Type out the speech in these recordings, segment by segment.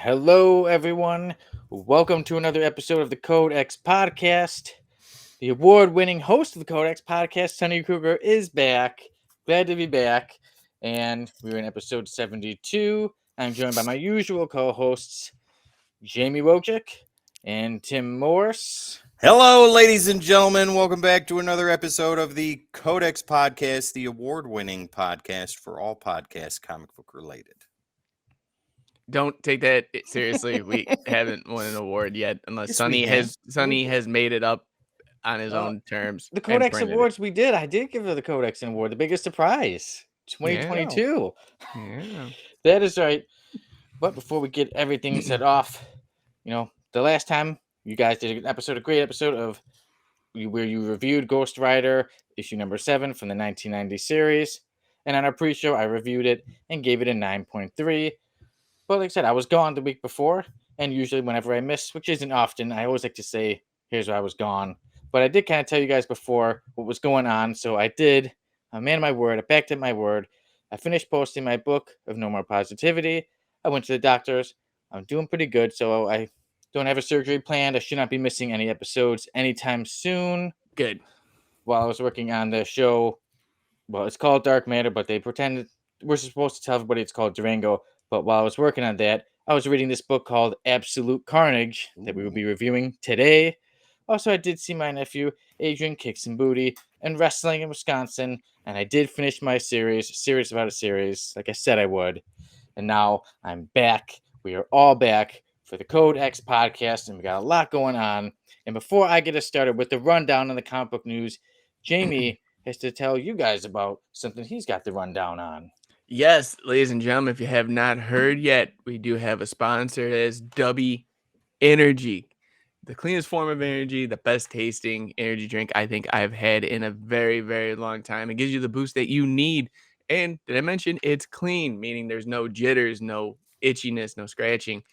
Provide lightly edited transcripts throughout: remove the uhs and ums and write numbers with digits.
Hello, everyone. Welcome to another episode of the Codex podcast. The award-winning host of the Codex podcast, Soni Kruger, is back. Glad to be back. And we're in episode 72. I'm joined by my usual co-hosts, Jamie Wojcik and Tim Morse. Hello, ladies and gentlemen. Welcome back to another episode of the Codex podcast, the award-winning podcast for all podcasts comic book related. Don't take that seriously. We haven't won an award yet, unless Yes, Sonny we have. has made it up on his own terms. The and Codex printed it. Awards we did. I did give the Codex an award, the biggest surprise. 2022. Yeah. That is right. But before we get everything set off, the last time you guys did an episode, a great episode of where you reviewed Ghost Rider issue number 7 from the 1990 series. And on our pre-show, I reviewed it and gave it a 9.3. But like I said, I was gone the week before. And usually whenever I miss, which isn't often, I always like to say, here's why I was gone. But I did kind of tell you guys before what was going on. So I did. I'm a man of my word. I backed up my word. I finished posting my book of No More Positivity. I went to the doctors. I'm doing pretty good. So I don't have a surgery planned. I should not be missing any episodes anytime soon. Good. While I was working on the show, well, it's called Dark Matter, but they pretend we're supposed to tell everybody it's called Durango. But while I was working on that, I was reading this book called Absolute Carnage that we will be reviewing today. Also, I did see my nephew, Adrian, kick some booty and wrestling in Wisconsin. And I did finish my series about a series, like I said I would. And now I'm back. We are all back for the Code X podcast, and we got a lot going on. And before I get us started with the rundown on the comic book news, Jamie has to tell you guys about something he's got the rundown on. Yes, ladies and gentlemen, if you have not heard yet, we do have a sponsor. It is Dubby Energy. The cleanest form of energy, the best tasting energy drink I think I've had in a very, very long time. It gives you the boost that you need. And did I mention it's clean, meaning there's no jitters, no itchiness, no scratching,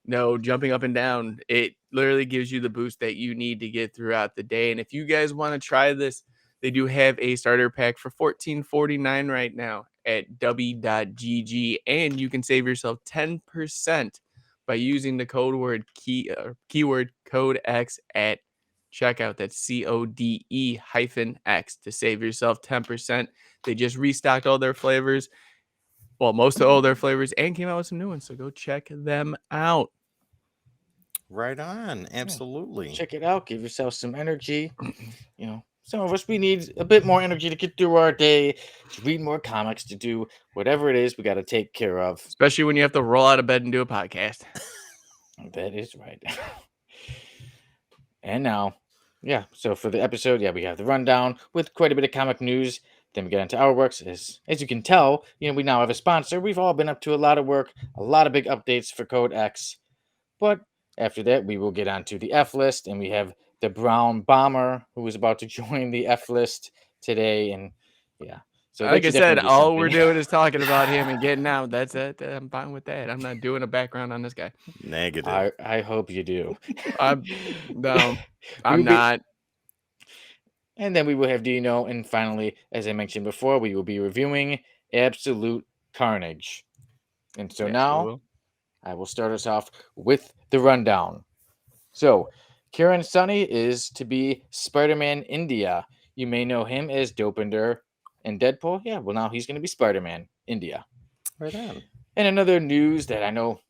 no jumping up and down. It literally gives you the boost that you need to get throughout the day. And if you guys want to try this, they do have a starter pack for $14.49 right now at w.gg, and you can save yourself 10% by using the keyword code X at checkout. That's CODE-X to save yourself 10%. They just restocked all their flavors. Well, most of all their flavors, and came out with some new ones. So go check them out. Right on. Absolutely. Check it out. Give yourself some energy. Some of us, we need a bit more energy to get through our day, to read more comics, to do whatever it is we got to take care of. Especially when you have to roll out of bed and do a podcast. That is right. And now, so for the episode, we have the rundown with quite a bit of comic news. Then we get into our works. As you can tell, we now have a sponsor. We've all been up to a lot of work, a lot of big updates for Code X. But after that, we will get onto the F list, and we have the Brown Bomber, who is about to join the F list today. And so like I said, all we're doing is talking about him and getting out. That's it. I'm fine with that. I'm not doing a background on this guy. Negative. I hope you do. No, I'm not. And then we will have Dino. And finally, as I mentioned before, we will be reviewing Absolute Carnage. And so now I will start us off with the rundown. So, Karan Soni is to be Spider-Man India. You may know him as Dopinder and Deadpool. Yeah, well, now he's going to be Spider-Man India. Right on. And another news that I know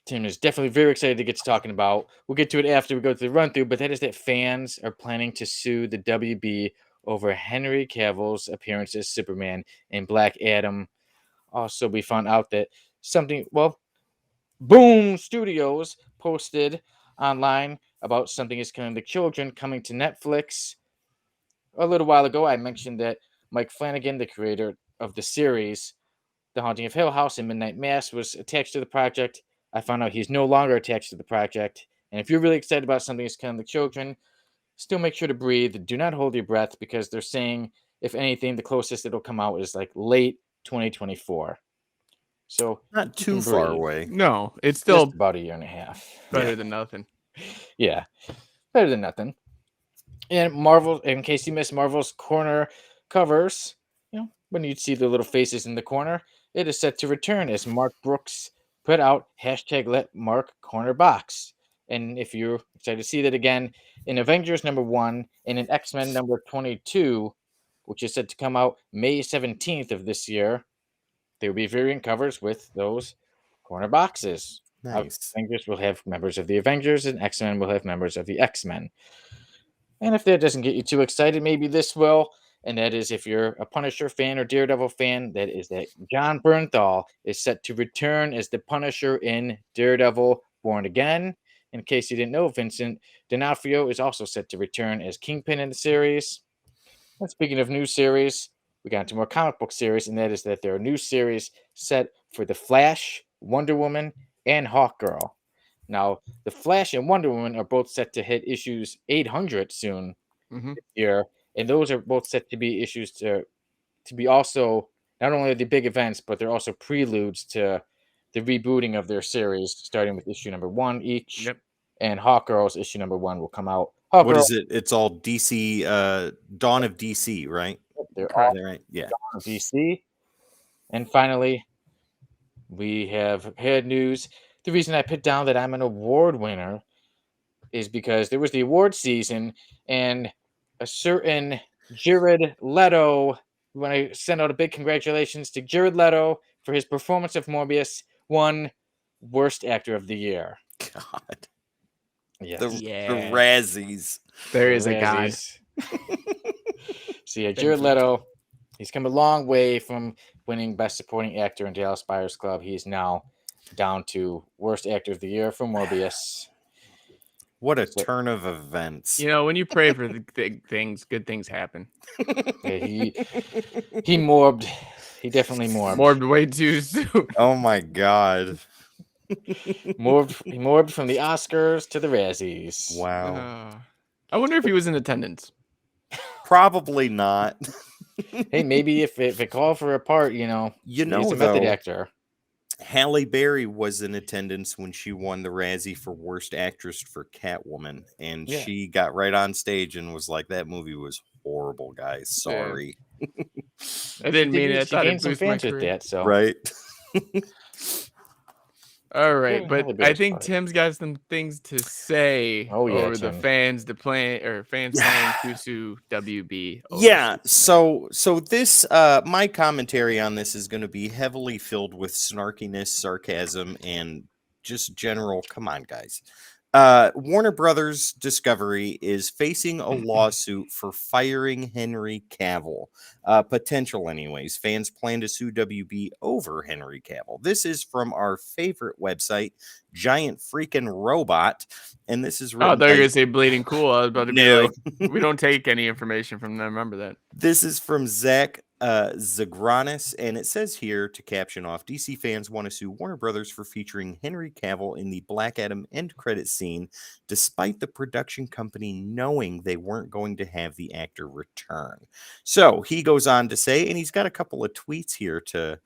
Tim is definitely very excited to get to talking about. We'll get to it after we go through the run-through, but that is that fans are planning to sue the WB over Henry Cavill's appearance as Superman in Black Adam. Also, we found out that Boom Studios posted online about Something is Killing the Children coming to Netflix. A little while ago, I mentioned that Mike Flanagan, the creator of the series The Haunting of Hill House and Midnight Mass, was attached to the project. I found out he's no longer attached to the project. And if you're really excited about Something is Killing the Children, still make sure to breathe. Do not hold your breath, because they're saying, if anything, the closest it'll come out is like late 2024. So not too far away. No, it's still just about a year and a half. Better than nothing. Yeah, better than nothing. And Marvel, in case you missed Marvel's corner covers, when you'd see the little faces in the corner, it is set to return as Mark Brooks put out hashtag let Mark corner box. And if you're excited to see that again, in Avengers #1 and in X-Men #22, which is set to come out May 17th of this year, there will be variant covers with those corner boxes. Nice. Avengers will have members of the Avengers, and X-Men will have members of the X-Men. And if that doesn't get you too excited, maybe this will. And that is if you're a Punisher fan or Daredevil fan, that is that John Bernthal is set to return as the Punisher in Daredevil Born Again. In case you didn't know, Vincent D'Onofrio is also set to return as Kingpin in the series. And speaking of new series, we got into more comic book series, and that is that there are new series set for The Flash, Wonder Woman, and Hawkgirl. Now, The Flash and Wonder Woman are both set to hit issues 800 soon Mhm. this year, and those are both set to be issues to be also not only the big events, but they're also preludes to the rebooting of their series, starting with issue #1 each. Yep. And Hawkgirl's issue #1 will come out. What Hawkgirl, is it? It's all DC, Dawn of DC, right? they're all Is that right? Yeah. on DC. And finally, we have had news. The reason I put down that I'm an award winner is because there was the award season, and a certain Jared Leto, we want to send out a big congratulations to Jared Leto for his performance of Morbius, won Worst Actor of the Year. God. Yes. The Yeah. Razzies. There The is a God. Razzies. So yeah, Jared Leto, he's come a long way from winning Best Supporting Actor in Dallas Buyers Club. He's now down to Worst Actor of the Year for Morbius. What a So- turn of events. You know, when you pray for the things, good things happen. Yeah, he morbed. He definitely morbed. Morbed way too soon. Oh my God. He morbed from the Oscars to the Razzies. Wow. I wonder if he was in attendance. Probably not. Hey, maybe if it called for a part, he's a method though, actor. Halle Berry was in attendance when she won the Razzie for Worst Actress for Catwoman, and Yeah. she got right on stage and was like, "That movie was horrible, guys. Sorry." I didn't mean it. I She thought it gained some boosted my fans with career. that. So Right? All right, Yeah, but Halle I Berry's think fine. Tim's got some things to say Oh, yeah, over the Tim. fans, fans Yeah. playing Kusu WB. over Yeah. Superman. So this my commentary on this is going to be heavily filled with snarkiness, sarcasm, and just general. Come on, guys. Warner Brothers Discovery is facing a lawsuit for firing Henry Cavill. Potential, anyways. Fans plan to sue WB over Henry Cavill. This is from our favorite website, Giant Freaking Robot, and this is Oh, written they're by- gonna say bleeding cool. I was about to be No. like, we don't take any information from them. Remember that. This is from Zach Zagranis, and it says here to caption off: DC fans want to sue Warner Brothers for featuring Henry Cavill in the Black Adam end credit scene, despite the production company knowing they weren't going to have the actor return. So he goes on to say, and he's got a couple of tweets here to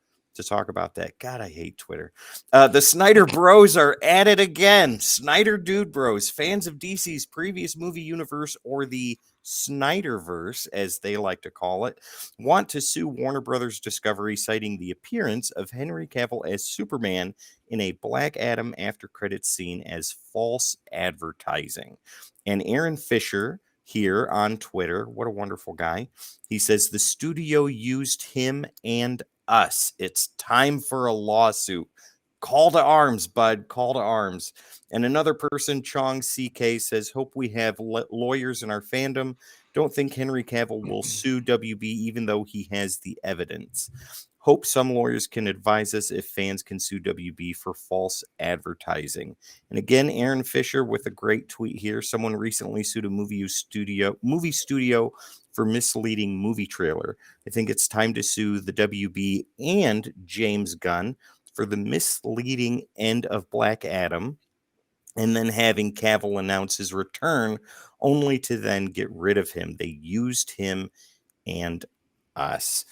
talk about that. God, I hate Twitter. The Snyder Bros are at it again. Snyder Dude Bros, fans of DC's previous movie universe, or the Snyderverse, as they like to call it, want to sue Warner Brothers Discovery, citing the appearance of Henry Cavill as Superman in a Black Adam after credits scene as false advertising. And Aaron Fisher here on Twitter, what a wonderful guy, he says the studio used him and us. It's time for a lawsuit. Call to arms, bud. Call to arms. And another person, Chong CK, says, hope we have lawyers in our fandom. Don't think Henry Cavill will sue WB even though he has the evidence. Hope some lawyers can advise us if fans can sue WB for false advertising. And again, Aaron Fisher with a great tweet here. Someone recently sued a movie studio for misleading movie trailer. I think it's time to sue the WB and James Gunn for the misleading end of Black Adam, and then having Cavill announce his return only to then get rid of him. They used him and us.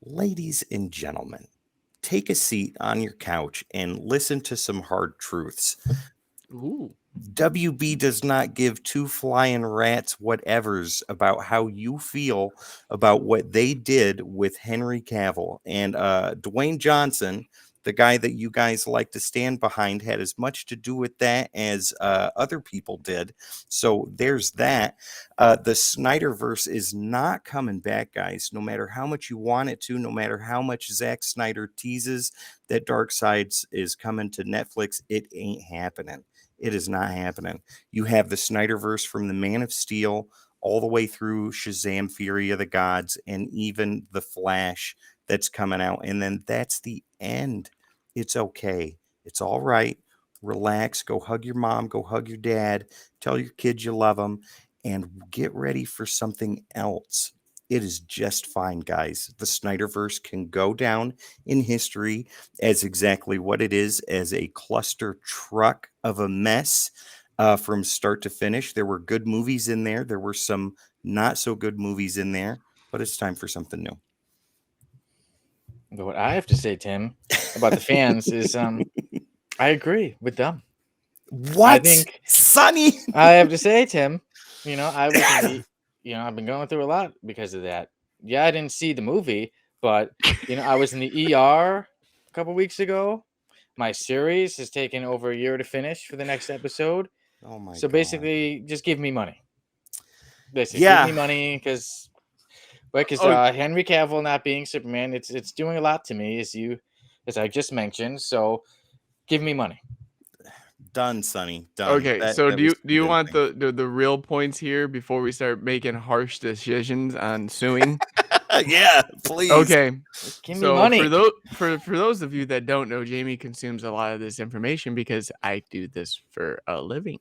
Ladies and gentlemen, take a seat on your couch and listen to some hard truths. Ooh. WB does not give two flying rats whatevers about how you feel about what they did with Henry Cavill. And Dwayne Johnson, the guy that you guys like to stand behind, had as much to do with that as other people did. So there's that. The Snyderverse is not coming back, guys. No matter how much you want it to, no matter how much Zack Snyder teases that Darkseid is coming to Netflix, it ain't happening. It is not happening. You have the Snyderverse from the Man of Steel all the way through Shazam, Fury of the Gods, and even the Flash that's coming out. And then that's the end. It's okay. It's all right. Relax. Go hug your mom. Go hug your dad. Tell your kids you love them. And get ready for something else. It is just fine, guys. The Snyderverse can go down in history as exactly what it is, as a cluster truck of a mess from start to finish. There were good movies in there. There were some not so good movies in there, but it's time for something new. But what I have to say, Tim, about the fans is I agree with them. What? I think Sonny? I have to say, Tim, I was in the, I've been going through a lot because of that. Yeah, I didn't see the movie, but I was in the ER a couple weeks ago. My series has taken over a year to finish for the next episode. Oh my So God. basically, just give me money. Basically, Yeah. give me money because Oh. Henry Cavill not being Superman, it's doing a lot to me, as I just mentioned. So give me money. Done, Sonny. Done. Okay, so do you want the real points here before we start making harsh decisions on suing? Yeah, please. Okay. Just give me So money. for those of you that don't know, Jamie consumes a lot of this information because I do this for a living.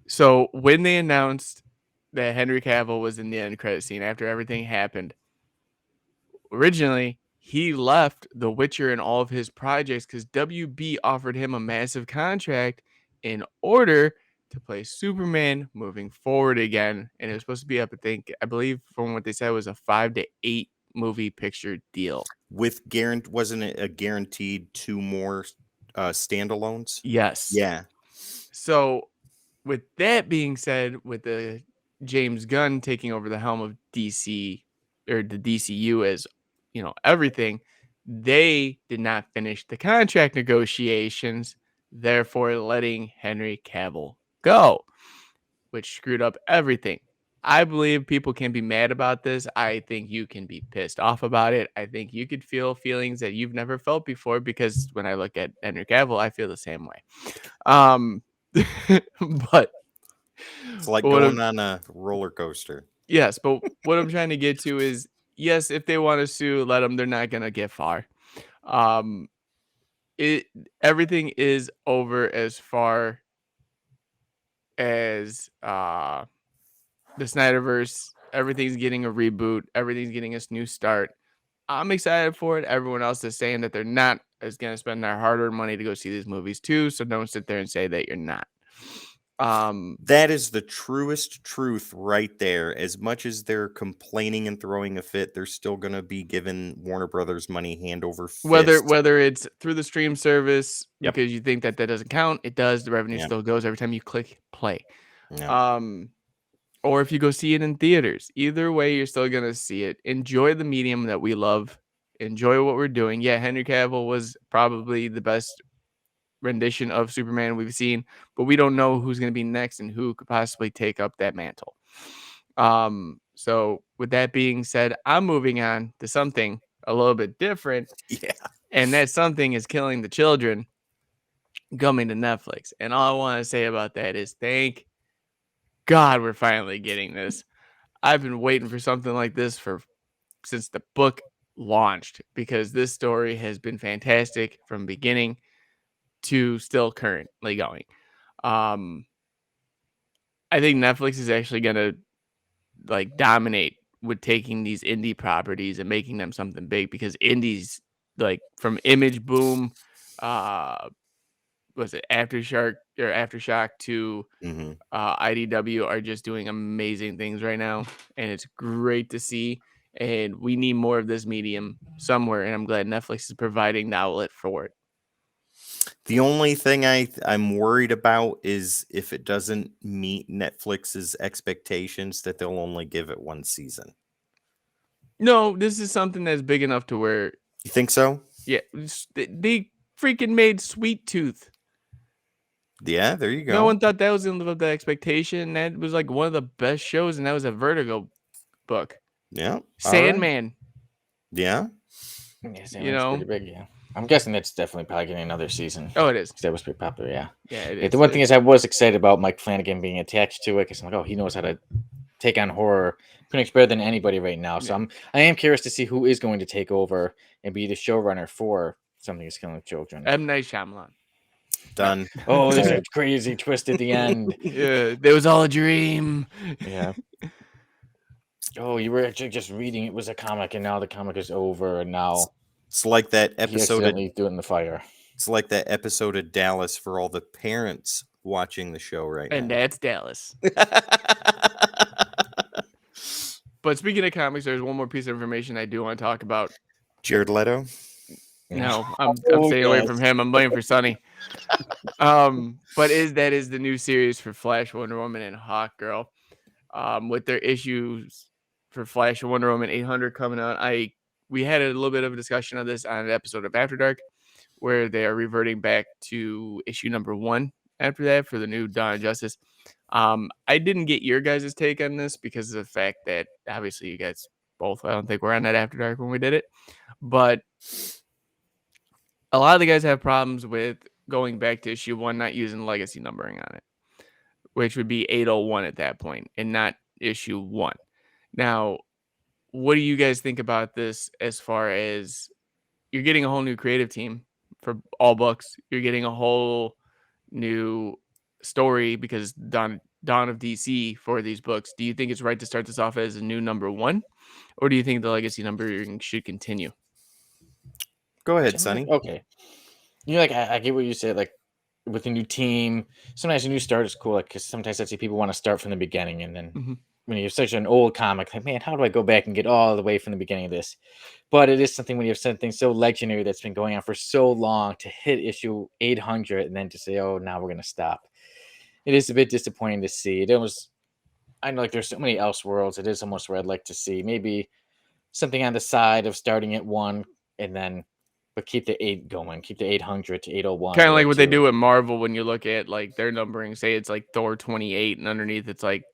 So when they announced that Henry Cavill was in the end credit scene after everything happened, originally he left The Witcher and all of his projects because WB offered him a massive contract in order to play Superman moving forward again. And it was supposed to be up, I believe from what they said, was a 5 to 8 movie picture deal. With wasn't it a guaranteed 2 more standalones? Yes. Yeah. So with that being said, with the James Gunn taking over the helm of DC or the DCU as everything, they did not finish the contract negotiations, therefore letting Henry Cavill go, which screwed up everything. I believe people can be mad about this. I think you can be pissed off about it. I think you could feel feelings that you've never felt before, because when I look at Henry Cavill, I feel the same way. But it's like going on a roller coaster. Yes, but what I'm trying to get to is, yes, if they want to sue, let them. They're not gonna get far. Everything is over as far as the Snyderverse. Everything's getting a reboot. Everything's getting a new start. I'm excited for it. Everyone else is saying that they're not going to spend their hard-earned money to go see these movies too. So don't sit there and say that you're not. That is the truest truth right there. As much as they're complaining and throwing a fit, they're still going to be giving Warner Brothers money hand over fist. Whether it's through the stream service, Yep. because you think that doesn't count, it does. The revenue still goes every time you click play. Or if you go see it in theaters. Either way, you're still going to see it. Enjoy the medium that we love. Enjoy what we're doing. Yeah, Henry Cavill was probably the best rendition of Superman we've seen, but we don't know who's going to be next and who could possibly take up that mantle. So with that being said, I'm moving on to something a little bit different. Yeah. And that something is killing the children, coming to Netflix. And all I want to say about that is thank God we're finally getting this. I've been waiting for something like this since the book launched, because this story has been fantastic from beginning to still currently going. I think Netflix is actually going to dominate with taking these indie properties and making them something big, because indies from Image Boom, was it Aftershock to IDW are just doing amazing things right now, and it's great to see. And we need more of this medium somewhere, and I'm glad Netflix is providing the outlet for it. The only thing I'm worried about is if it doesn't meet Netflix's expectations, that they'll only give it 1 season. No, this is something that's big enough to where You think so? Yeah, they freaking made Sweet Tooth. Yeah, there you go. No one thought that was gonna live up to expectation. That was like one of the best shows, and that was a Vertigo book. Yeah. All right. Sandman. Yeah. Yeah, You know? pretty big. Yeah, I'm guessing that's definitely probably getting another season. Oh, it is. 'Cause that was pretty popular. Yeah. Yeah, it Yeah, is. the one thing is, I was excited about Mike Flanagan being attached to it because I'm like, oh, he knows how to take on horror pretty much better than anybody right now. So Yeah. I am curious to see who is going to take over and be the showrunner for Something Is Killing Children. M. Night Shyamalan. Done. Oh, there's a crazy twist at the end. Yeah, that was all a dream. Yeah. Oh, you were actually just reading it was a comic, and now the comic is over, and now It's like that he episode. accidentally threw it in the fire. It's like that episode of Dallas for all the parents watching the show right And now. that's Dallas. But speaking of comics, there's one more piece of information I do want to talk about. Jared Leto. No, I'm Oh, staying away yes. from him. I'm waiting for Soni. But that is the new series for Flash, Wonder Woman, and Hawkgirl. With their issues for Flash and Wonder Woman 800 coming out, we had a little bit of a discussion of this on an episode of After Dark, where they are reverting back to issue number 1 after that for the new Dawn of Justice. I didn't get your guys' take on this because of the fact that obviously you guys both, I don't think we're on that After Dark when we did it, but a lot of the guys have problems with going back to issue 1, not using legacy numbering on it, which would be 801 at that point and not issue 1. Now, what do you guys think about this as far as you're getting a whole new creative team for all books? You're getting a whole new story because Dawn of DC for these books. Do you think it's right to start this off as a new number 1? Or do you think the legacy numbering should continue? Go ahead, Sonny. Okay. You know, like I get what you said, like with a new team, sometimes a new start is cool, like because sometimes I see people want to start from the beginning, and then when you have such an old comic, like, man, how do I go back and get all the way from the beginning of this? But it is something when you have something so legendary that's been going on for so long to hit issue 800 and then to say, oh, now we're going to stop. It is a bit disappointing to see. I know, like, there's so many Elseworlds. It is almost where I'd like to see maybe something on the side of starting at 1 and then, but keep the 8 going, keep the 800 to 801. Kind of like what they do at Marvel when you look at like their numbering, say it's like Thor 28 and underneath it's like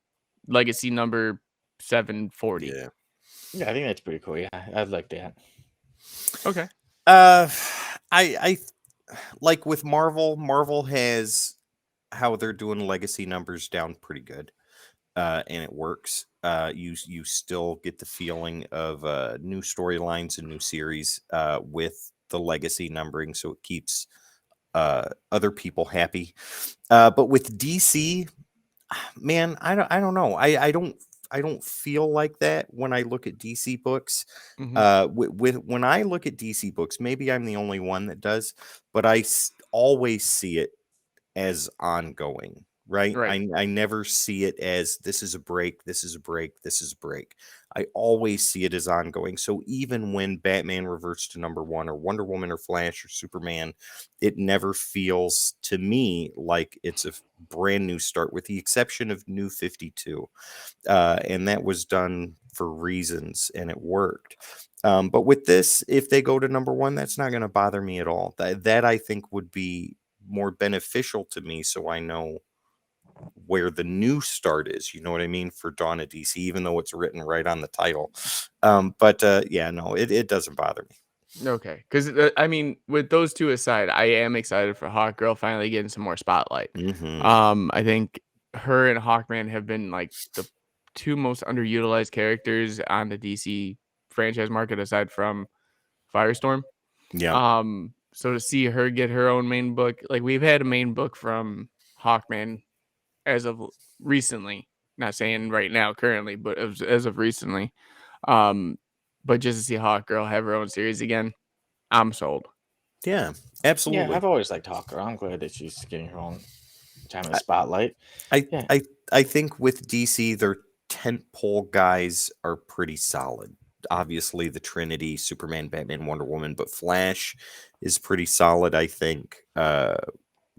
legacy number 740. Yeah. Yeah, I think that's pretty cool. Yeah, I'd like that. Okay. I like with Marvel. Marvel has how they're doing legacy numbers down pretty good, and it works. You still get the feeling of new storylines and new series with the legacy numbering, so it keeps other people happy. But with DC, man, I don't know. I don't feel like that when I look at DC books. When I look at DC books, maybe I'm the only one that does, but I always see it as ongoing, right? I never see it as this is a break, this is a break, this is a break. I always see it as ongoing. So even when Batman reverts to number 1 or Wonder Woman or Flash or Superman, it never feels to me like it's a brand new start, with the exception of New 52. And that was done for reasons and it worked. But with this, if they go to number 1, that's not going to bother me at all. That I think would be more beneficial to me, so I know where the new start is, you know what I mean, for Dawn of DC, even though it's written right on the title. But yeah, no, it doesn't bother me. Okay, because I mean, with those two aside, I am excited for Hawkgirl finally getting some more spotlight. I think her and Hawkman have been like the 2 most underutilized characters on the DC franchise market aside from Firestorm. Yeah. So to see her get her own main book, like we've had a main book from Hawkman as of recently, not saying right now currently, but as of recently. But just to see Hawkgirl have her own series again, I'm sold. Yeah, absolutely. Yeah, I've always liked Hawkgirl. I'm glad that she's getting her own time in the spotlight. I think with DC, their tentpole guys are pretty solid. Obviously, the Trinity, Superman, Batman, Wonder Woman, but Flash is pretty solid, I think.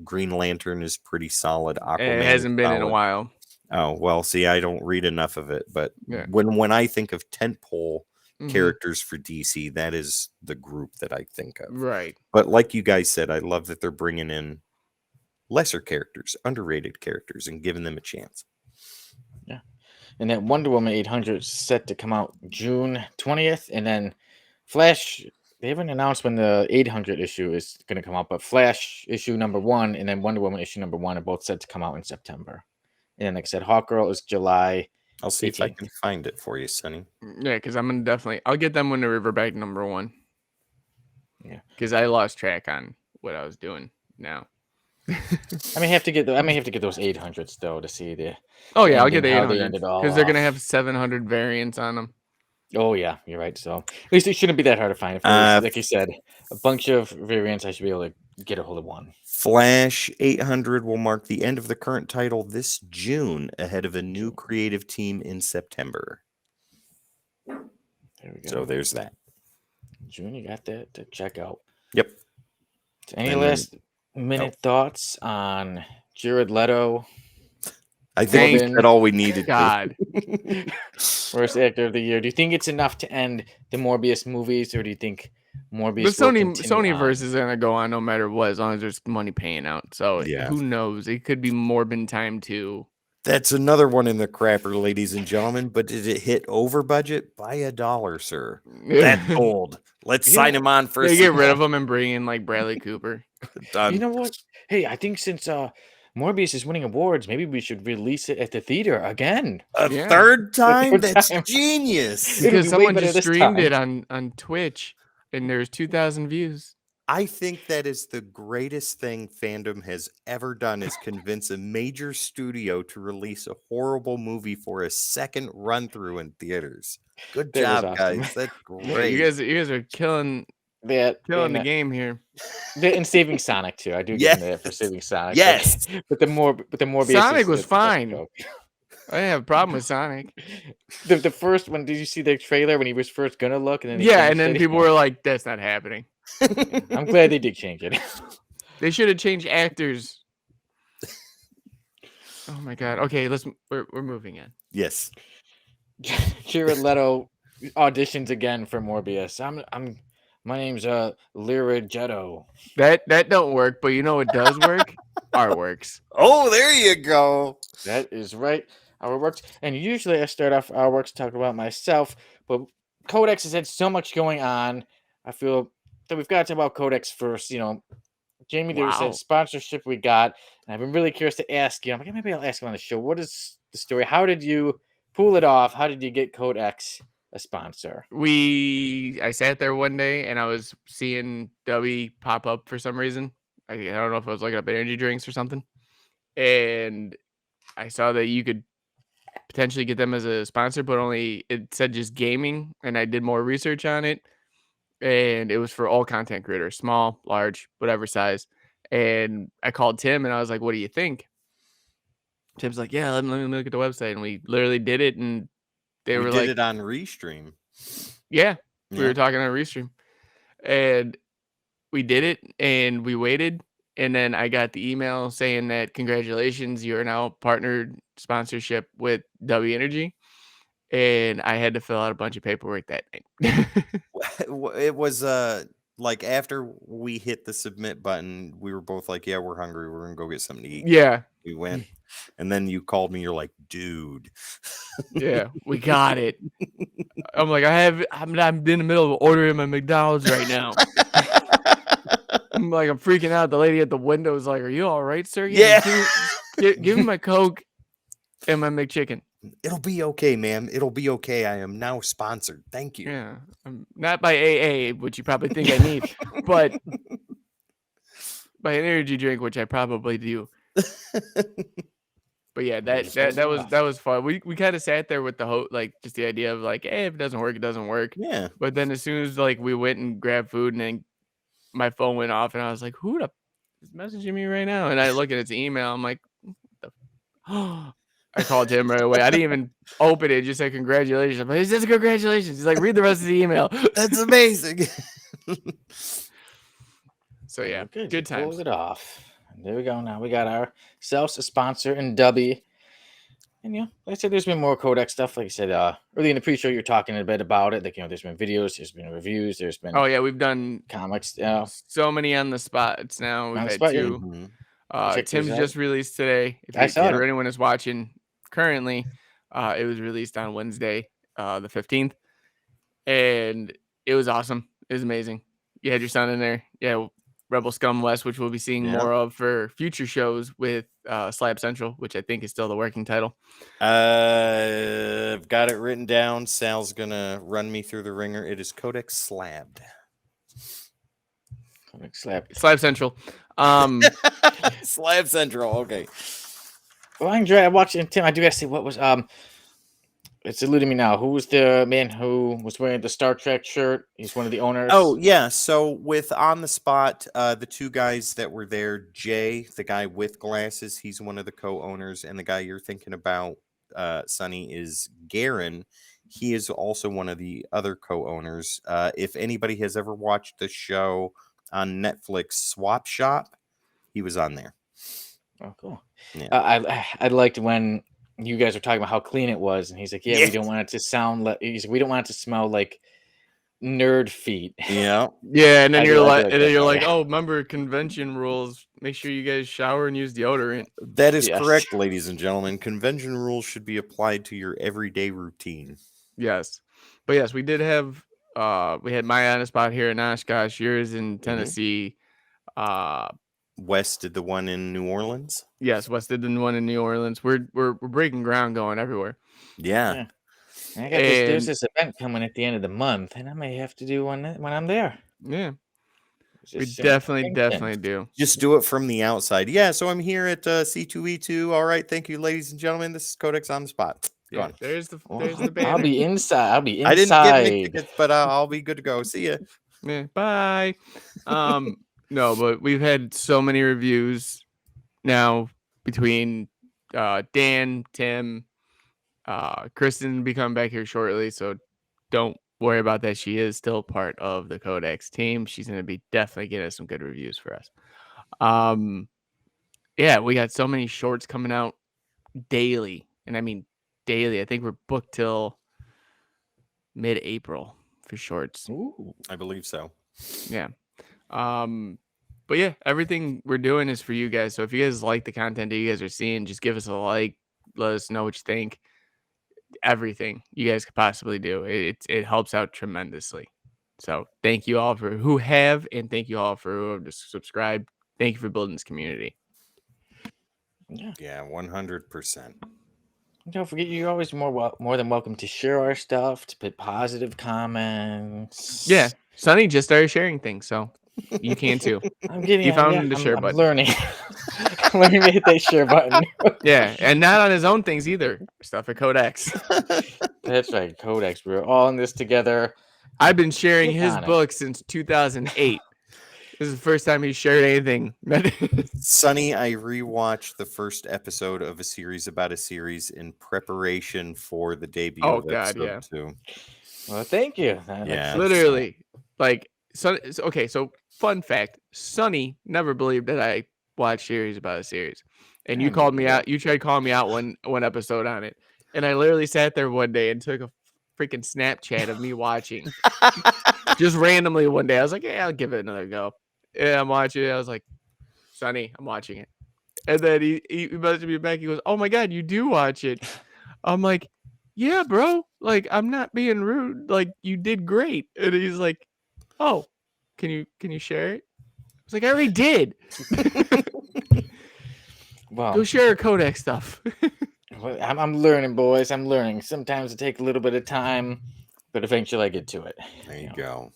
Green Lantern is pretty solid. Aquaman It hasn't been in a while. Oh, well, see, I don't read enough of it, but Yeah. when I think of tentpole characters for DC, that is the group that I think of. Right. But like you guys said, I love that they're bringing in lesser characters, underrated characters, and giving them a chance. Yeah. And that Wonder Woman 800 is set to come out June 20th. And then Flash, they haven't announced when the 800 issue is going to come out, but Flash issue number 1 and then Wonder Woman issue number 1 are both set to come out in September. And then, like I said, Hawkgirl is July. I'll see if I 18th. can find it for you, Sonny. Yeah, because I'm gonna I'll get them when the Riverbank number 1. Yeah. Because I lost track on what I was doing now. I may have to get those 800s though to see the. Oh yeah, I'll get the ending, how they 800 ended all because they're gonna off. have 700 variants on them. Oh yeah, you're right. So at least it shouldn't be that hard to find. If there's, like you said, a bunch of variants, I should be able to get a hold of one. Flash 800 will mark the end of the current title this June, ahead of a new creative team in September. There we go. So there's that. June, you got that to check out. Yep. So any And then- last minute thoughts on Jared Leto, I think Robin. that's all we needed. God, worst actor of the year? Do you think it's enough to end the Morbius movies, or do you think Morbius? the will Sony continue on? verse is gonna go on no matter what, as long as there's money paying out. So Yeah. who knows? It could be Morbin time too. That's another one in the crapper, ladies and gentlemen. But did it hit over budget by $1, sir? That's gold. Let's You sign know- him on for a They get rid sequel. of them and bring in like Bradley Cooper. Done. You know what? Hey, I think since Morbius is winning awards, maybe we should release it at the theater again. A Yeah. third time? third That's time. genius. It'll Because be way someone better just this streamed it time. on Twitch and there's 2,000 views. I think that is the greatest thing fandom has ever done, is convince a major studio to release a horrible movie for a second run through in theaters. Good That was job, awesome. guys. That's Yeah, great. you guys are killing That the game here. and saving Sonic too. I do give him that for saving Sonic. Yes. but the Morbius. Sonic is was the best fine. joke. I didn't have a problem with Sonic. The first one, did you see the trailer when he was first gonna look, and then he Yeah, changed and then it? people were like, "That's not happening." I'm glad they did change it. They should have changed actors. Oh my god. Okay, we're moving on. Yes. Jared Leto auditions again for Morbius. My name's Lyra Jetto. That don't work, but you know what does work? Artworks. Oh, there you go. That is right. Our works, and usually I start off our works talking about myself, but Codex has had so much going on. I feel that we've got to talk about Codex first. You know, Jamie, there was Wow. a sponsorship we got, and I've been really curious to ask you. I'm like, maybe I'll ask you on the show. What is the story? How did you pull it off? How did you get Codex a sponsor? I sat there one day and I was seeing Dubby pop up for some reason. I don't know if I was looking up energy drinks or something. And I saw that you could potentially get them as a sponsor, but only it said just gaming. And I did more research on it. And it was for all content creators, small, large, whatever size. And I called Tim and I was like, "What do you think?" Tim's like, "Yeah, let me look at the website." And we literally did it. And they We were did like, it on Restream. "Yeah." We Yeah. were talking on Restream, and we did it, and we waited, and then I got the email saying that congratulations, you are now partnered sponsorship with Dubby Energy, and I had to fill out a bunch of paperwork that night. It was like after we hit the submit button, we were both like, "Yeah, we're hungry. We're gonna go get something to eat." Yeah, We went, and then you called me. You're like, "Dude." yeah, we got it. I'm like, I'm in the middle of ordering my McDonald's right now. I'm freaking out. The lady at the window is like, "Are you all right, sir?" Yeah. Give me my Coke and my McChicken. It'll be okay, ma'am. It'll be okay. I am now sponsored. Thank you. Yeah, not by AA, which you probably think I need, but by an energy drink, which I probably do. But yeah, that was fun. We kind of sat there with the hope, like just the idea of like, hey, if it doesn't work, it doesn't work. Yeah. But then as soon as like we went and grabbed food, and then my phone went off, and I was like, who the is messaging me right now? And I look at his email. I'm like, what the I called him right away. I didn't even open it. Just said congratulations. I'm like, he says congratulations. He's like, read the rest of the email. That's amazing. So yeah, Well, good times. Pulled it off. And there we go. Now we got ourselves a sponsor in Dubby. And like I said, there's been more codex stuff. Like I said, early in the pre-show, you're talking a bit about it. Like there's been videos, there's been reviews, there's been Oh yeah, we've done comics. so many on the spots now. We've On the had spot, yeah. two. Check those Tim's out. just released today. I saw For it. anyone is watching currently, it was released on Wednesday, the 15th, and it was awesome. It was amazing. You had your son in there. Yeah, Rebel Scum West, which we'll be seeing more of for future shows with Slab Central, which I think is still the working title. I've got it written down. Sal's gonna run me through the ringer. It is Codex Slabbed. Codex Slab Central. Slab Central. Okay. Well, I enjoy. I watched it. Tim, I do gotta say, what was It's eluding me now. Who was the man who was wearing the Star Trek shirt? He's one of the owners. Oh, yeah. So with On the Spot, the two guys that were there, Jay, the guy with glasses, he's one of the co-owners, and the guy you're thinking about, Sonny, is Karan. He is also one of the other co-owners. If anybody has ever watched the show on Netflix, Swap Shop, he was on there. Oh, cool. Yeah. I liked when you guys were talking about how clean it was, and he's like, "Yeah, we don't want it to sound like we don't want it to smell like nerd feet." Yeah. Yeah, and then you're like, yeah. "Oh, remember convention rules? Make sure you guys shower and use deodorant." That is Yes. correct, ladies and gentlemen. Convention rules should be applied to your everyday routine. Yes, but yes, we did have we had my on the spot here in Oshkosh, yours in Tennessee. West did the one in New Orleans. Yes, West did the one in New Orleans. We're breaking ground, going everywhere. Yeah. I got there's this event coming at the end of the month, and I may have to do one when I'm there. Yeah, we Just definitely do. Just do it from the outside. Yeah, so I'm here at C2E2. All right, thank you, ladies and gentlemen. This is Codex on the Spot. Go on. There's the banner. I'll be inside. I didn't get any tickets, but I'll be good to go. See ya. Yeah, bye. No, but we've had so many reviews now between Dan, Tim, Kristen will be coming back here shortly, so don't worry about that. She is still part of the Codex team. She's going to be definitely getting us some good reviews for us. Yeah, we got so many shorts coming out daily, and I mean daily. I think we're booked till mid-April for shorts. Ooh. I believe so. Yeah. But yeah, everything we're doing is for you guys. So if you guys like the content that you guys are seeing, just give us a like. Let us know what you think. Everything you guys could possibly do. It helps out tremendously. So thank you all for who have, and thank you all for who have subscribed. Thank you for building this community. Yeah, 100%. Don't forget, you're always more than welcome to share our stuff, to put positive comments. Yeah, Sonny just started sharing things, so you can too. I'm getting. You found the share I'm button. learning. Learning to hit that share button. Yeah, and not on his own things either. Stuff at Codex. That's right, Codex. We're all in this together. I've been sharing Click his on it. book since 2008. This is the first time he shared anything. Sonny, I rewatched the first episode of a series about a series in preparation for the debut of episode 2. Well, thank you. Yeah. Literally, like, okay, so fun fact, Sonny never believed that I watched series about a series. And you called me out. You tried calling me out one episode on it. And I literally sat there one day and took a freaking Snapchat of me watching. Just randomly one day. I was like, yeah, I'll give it another go. Yeah, I'm watching it. I was like, Sonny, I'm watching it. And then he messaged me back. He goes, oh my God, you do watch it. I'm like, yeah, bro. Like, I'm not being rude. Like, you did great. And he's like, oh, can you share it? I was like, I already did. Well, go share Codex stuff. Well, I'm learning, boys. I'm learning. Sometimes it takes a little bit of time, but eventually I get to it. There you go.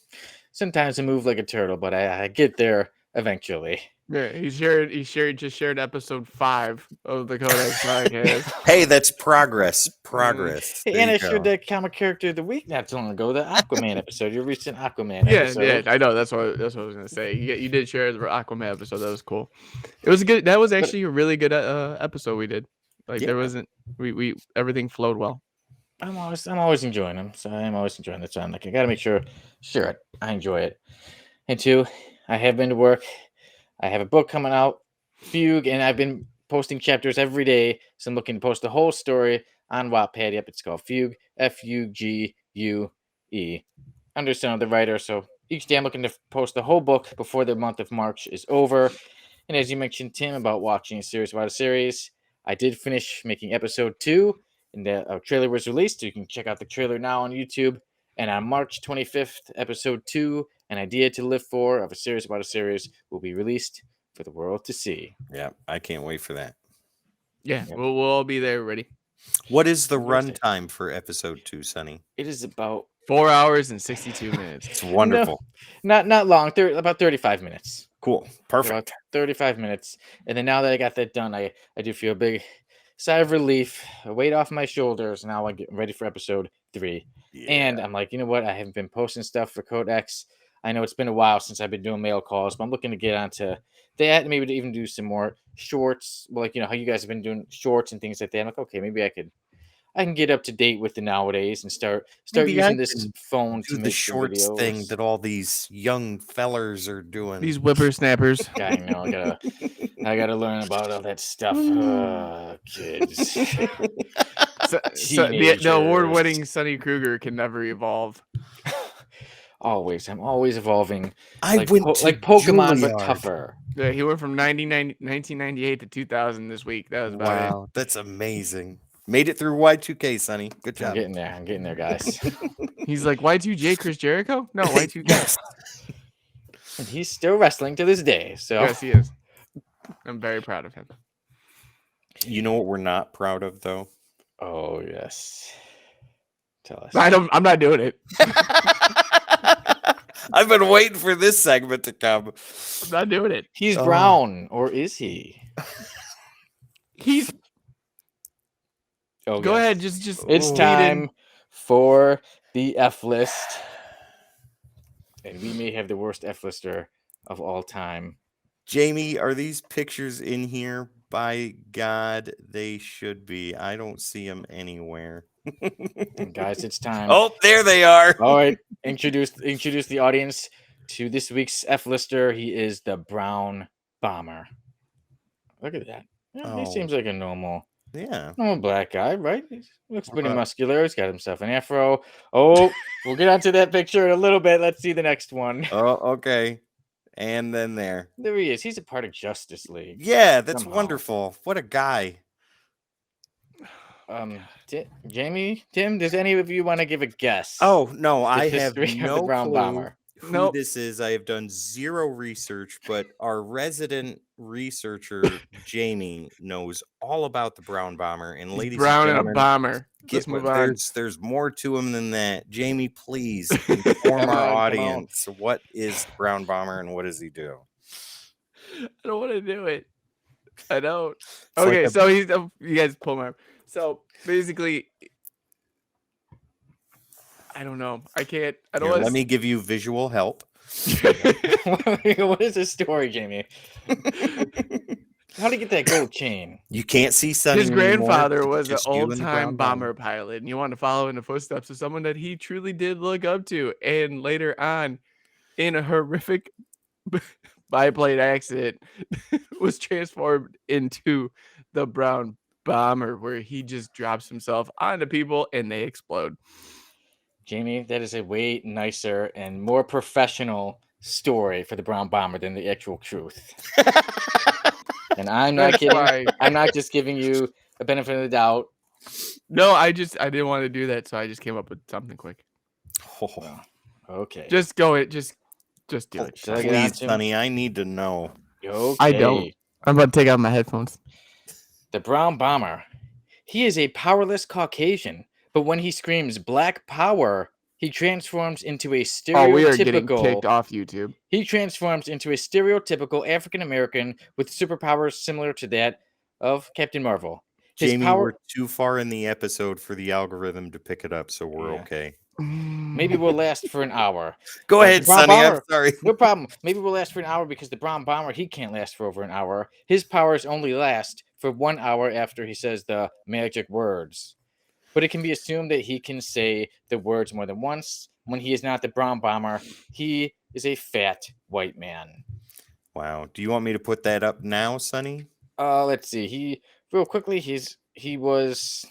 Sometimes I move like a turtle, but I get there eventually. Yeah, he just shared episode 5 of the Codex podcast. Hey, that's progress. Progress. Hey, and I shared that comic character of the week not too long ago, the Aquaman episode, your recent Aquaman episode. Yeah, I know. That's what I was gonna say. You did share the Aquaman episode. That was cool. It was good. That was actually a really good episode we did. Like there wasn't we everything flowed well. I'm always enjoying them. So I'm always enjoying the time. Like I gotta make sure share it. I enjoy it. And 2, I have been to work. I have a book coming out, Fugue, and I've been posting chapters every day, so I'm looking to post the whole story on Wattpad. Yep, it's called Fugue, Fugue. Understand the writer. So each day I'm looking to post the whole book before the month of March is over. And as you mentioned, Tim, about watching a series about a series, I did finish making episode 2, and the trailer was released. So you can check out the trailer now on YouTube. And on March 25th, episode 2, An Idea to Live For, of a series about a series, will be released for the world to see. Yeah, I can't wait for that. Yeah, Yep. we'll all be there ready. What is the I'm excited. runtime for episode 2, Sonny? It is about 4 hours and 62 minutes. It's wonderful. not long. About 35 minutes. Cool. Perfect. About 35 minutes. And then now that I got that done, I do feel a big sigh of relief, a weight off my shoulders. Now I get ready for episode 3. Yeah. And I'm like, you know what? I haven't been posting stuff for Codex. I know it's been a while since I've been doing mail calls, but I'm looking to get onto that, maybe to even do some more shorts. Like, you know, how you guys have been doing shorts and things like that. I'm like, okay, maybe I can get up to date with the nowadays and start Maybe I using this can phone do to the make some shorts thing videos. that all these young fellers are doing. These whippersnappers. Yeah, I know. I gotta learn about all that stuff. Kids. So the award-winning Sonny Kruger can never evolve. I'm always evolving. I like, went to like Pokemon, but Juilliard. tougher. Yeah, he went from 1998 to 2000 this week. That was about it. Wow, that's amazing. Made it through Y2K, Sonny. Good I'm job. getting there, guys. He's like, Y2J Chris Jericho? No, Y2K. Yes. And he's still wrestling to this day. So Yes, he is. I'm very proud of him. You know what we're not proud of, though? oh yes. Tell us. I'm not doing it. I've been waiting for this segment to come. I'm not doing it. He's Oh. brown, or is he? He's Oh, go yes. ahead, just It's lead in. time for the F list. And we may have the worst F lister of all time. Jamie, are these pictures in here? By God, they should be. I don't see them anywhere. And guys, it's time. Oh, there they are. All right, introduce the audience to this week's F lister. He is the Brown Bomber. Look at that. Yeah, He Oh. seems like a normal Yeah. black guy, right? He looks pretty muscular. He's got himself an afro. Oh, we'll get onto that picture in a little bit. Let's see the next one. Oh, okay. And then there. There he is. He's a part of Justice League. Yeah, that's Somehow. wonderful. What a guy. Jamie, Tim, does any of you want to give a guess? Oh, no, the I have history of no the Brown clue Bomber. who Nope. this is. I have done zero research, but our resident researcher, Jamie, knows all about the Brown Bomber. And He's ladies brown and and a gentlemen, bomber. Let's move on. there's more to him than that. Jamie, please inform Come our on. audience what is the Brown Bomber and what does he do? I don't want to do it. I don't. It's like Okay, a- so he's you guys pull my. So basically, I don't know. I can't. I don't Here, want let me give you visual help. What is his story, Jamie? How to get that gold chain? You can't see Sonny His anymore. grandfather It's was an just you and the old-time Brown bomber pilot, and you want to follow in the footsteps of someone that he truly did look up to. And later on, in a horrific biplane accident, was transformed into the Brown Bomber, where he just drops himself onto people and they explode. Jamie, that is a way nicer and more professional story for the Brown Bomber than the actual truth. And I'm not That's kidding. why. I'm not just giving you a benefit of the doubt. No, I didn't want to do that, so I just came up with something quick. Oh, Okay. Just go it. Just do it. Should I get on please, to- Sonny, I need to know. Okay. I don't. I'm about to take out my headphones. The Brown Bomber. He is a powerless Caucasian, but when he screams black power, he transforms into a stereotypical. Oh, we are getting kicked off YouTube. He transforms into a stereotypical African American with superpowers similar to that of Captain Marvel. His Jamie, power. we're too far in the episode for the algorithm to pick it up, so we're Yeah. okay. Maybe we'll last for an hour. Go But ahead, the Brown Sonny. I'm Bomber- sorry. No problem. Maybe we'll last for an hour because the Brown Bomber, he can't last for over an hour. His powers only last for 1 hour after he says the magic words. But it can be assumed that he can say the words more than once. When he is not the Brown Bomber, he is a fat white man. Wow. Do you want me to put that up now, Sonny? Let's see. He real quickly. He was.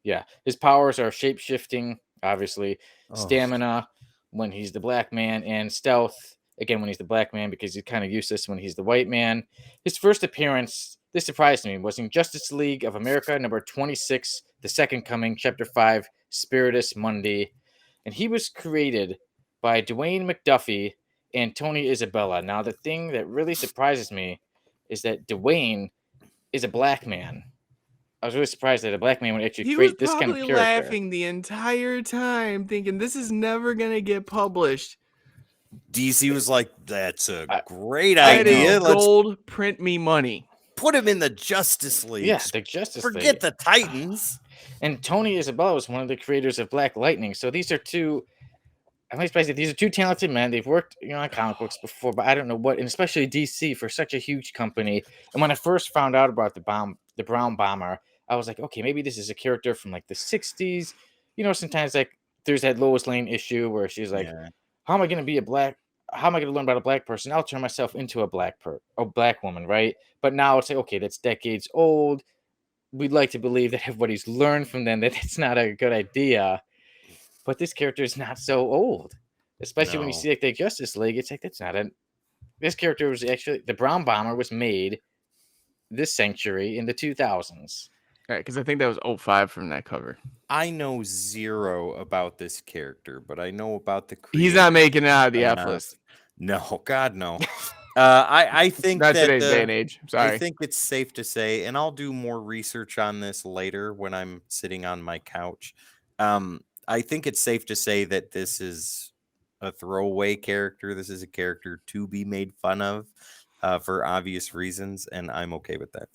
Yeah, his powers are shape shifting, obviously, Oh, stamina when he's the black man, and stealth again when he's the black man because he's kind of useless when he's the white man. His first appearance, this surprised me, was in Justice League of America number 26, The Second Coming, Chapter 5, Spiritus Mundi, and he was created by Dwayne McDuffie and Tony Isabella. Now, the thing that really surprises me is that Dwayne is a black man. I was really surprised that a black man would actually He was create this kind of probably character. laughing the entire time, thinking this is never gonna get published. DC was like, "That's a I- great That idea. is Let's gold. Print me money." put him in the Justice League. Yeah, Just the Justice forget League. the Titans." And Tony Isabella was one of the creators of Black Lightning. So these are two. I'm surprised that these are two talented men. They've worked, on comic books before, but I don't know what, and especially DC for such a huge company. And when I first found out about the Brown Bomber, I was like, okay, maybe this is a character from like the '60s. Sometimes like there's that Lois Lane issue where she's like, Yeah. how am I going to be a black? How am I going to learn about a black person? I'll turn myself into a black woman, right? But now it's like, okay, that's decades old. We'd like to believe that everybody's learned from them that it's not a good idea. But this character is not so old, especially when you No. see like the Justice League. It's like that's not a. This character was actually the Brown Bomber was made this century in the 2000s. All right, because I think that was 05 from that cover. I know zero about this character, but I know about the creator. He's not making it out of the F enough. list. No, God, no. I think Not that today's day and age. I'm sorry. I think it's safe to say, and I'll do more research on this later when I'm sitting on my couch. I think it's safe to say that this is a throwaway character. This is a character to be made fun of for obvious reasons, and I'm okay with that.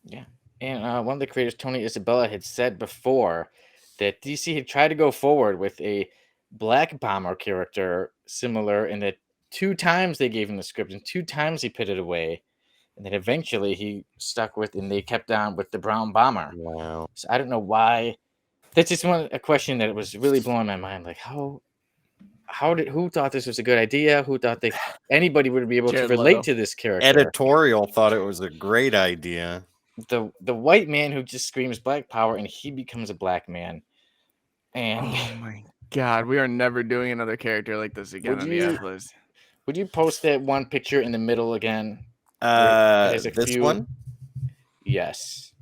Yeah. And one of the creators, Tony Isabella, had said before that DC had tried to go forward with a Black Bomber character similar, and that 2 times they gave him the script and 2 times he put it away. And then eventually he stuck with, and they kept on with the Brown Bomber. Wow. So I don't know why. That's just a question that was really blowing my mind. Like, who thought this was a good idea? Who thought anybody would be able Jared to relate Leto. to this character? Editorial thought it was a great idea. The white man who just screams black power and he becomes a black man. And Oh my God, we are never doing another character like this again Would on the you- F list. would you post that one picture in the middle again? has a This few- one? Yes.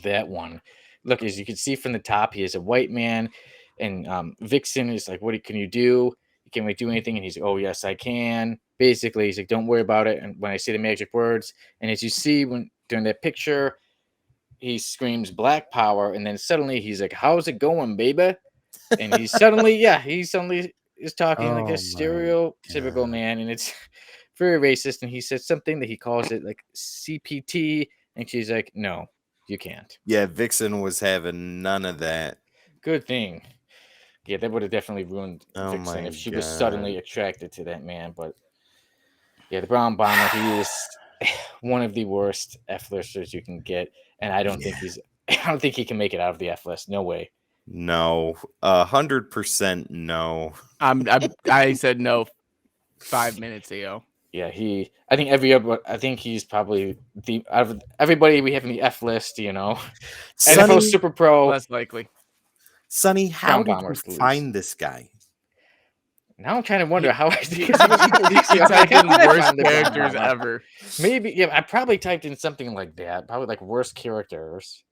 That one. Look, as you can see from the top, he is a white man. And Vixen is like, what can you do? You can't really do anything. And he's like, oh, yes, I can. Basically, he's like, don't worry about it. And when I say the magic words, and as you see during that picture, he screams black power. And then suddenly he's like, how's it going, baby? And he suddenly is talking like Oh a my stereotypical God. man. And it's very racist. And he says something that he calls it like CPT. And she's like, no, you can't. Yeah, Vixen was having none of that. Good thing. Yeah, that would have definitely ruined Oh Vixen my if she was God. suddenly attracted to that man. But yeah, the Brown Bomber, he is one of the worst F listers you can get, and I don't think he can make it out of the F list. No way. No, 100% no. I said no 5 minutes ago. Yeah, I think he's probably out of everybody we have in the F list. NFL Sonny, Super Pro. Less likely. Sonny, how Brown did you Bombers lose. find this guy? Now I'm trying to wonder how I did. You typed in worst Find the Brown characters Bomber. ever. Maybe, yeah, I probably typed in something like that. Probably like worst characters.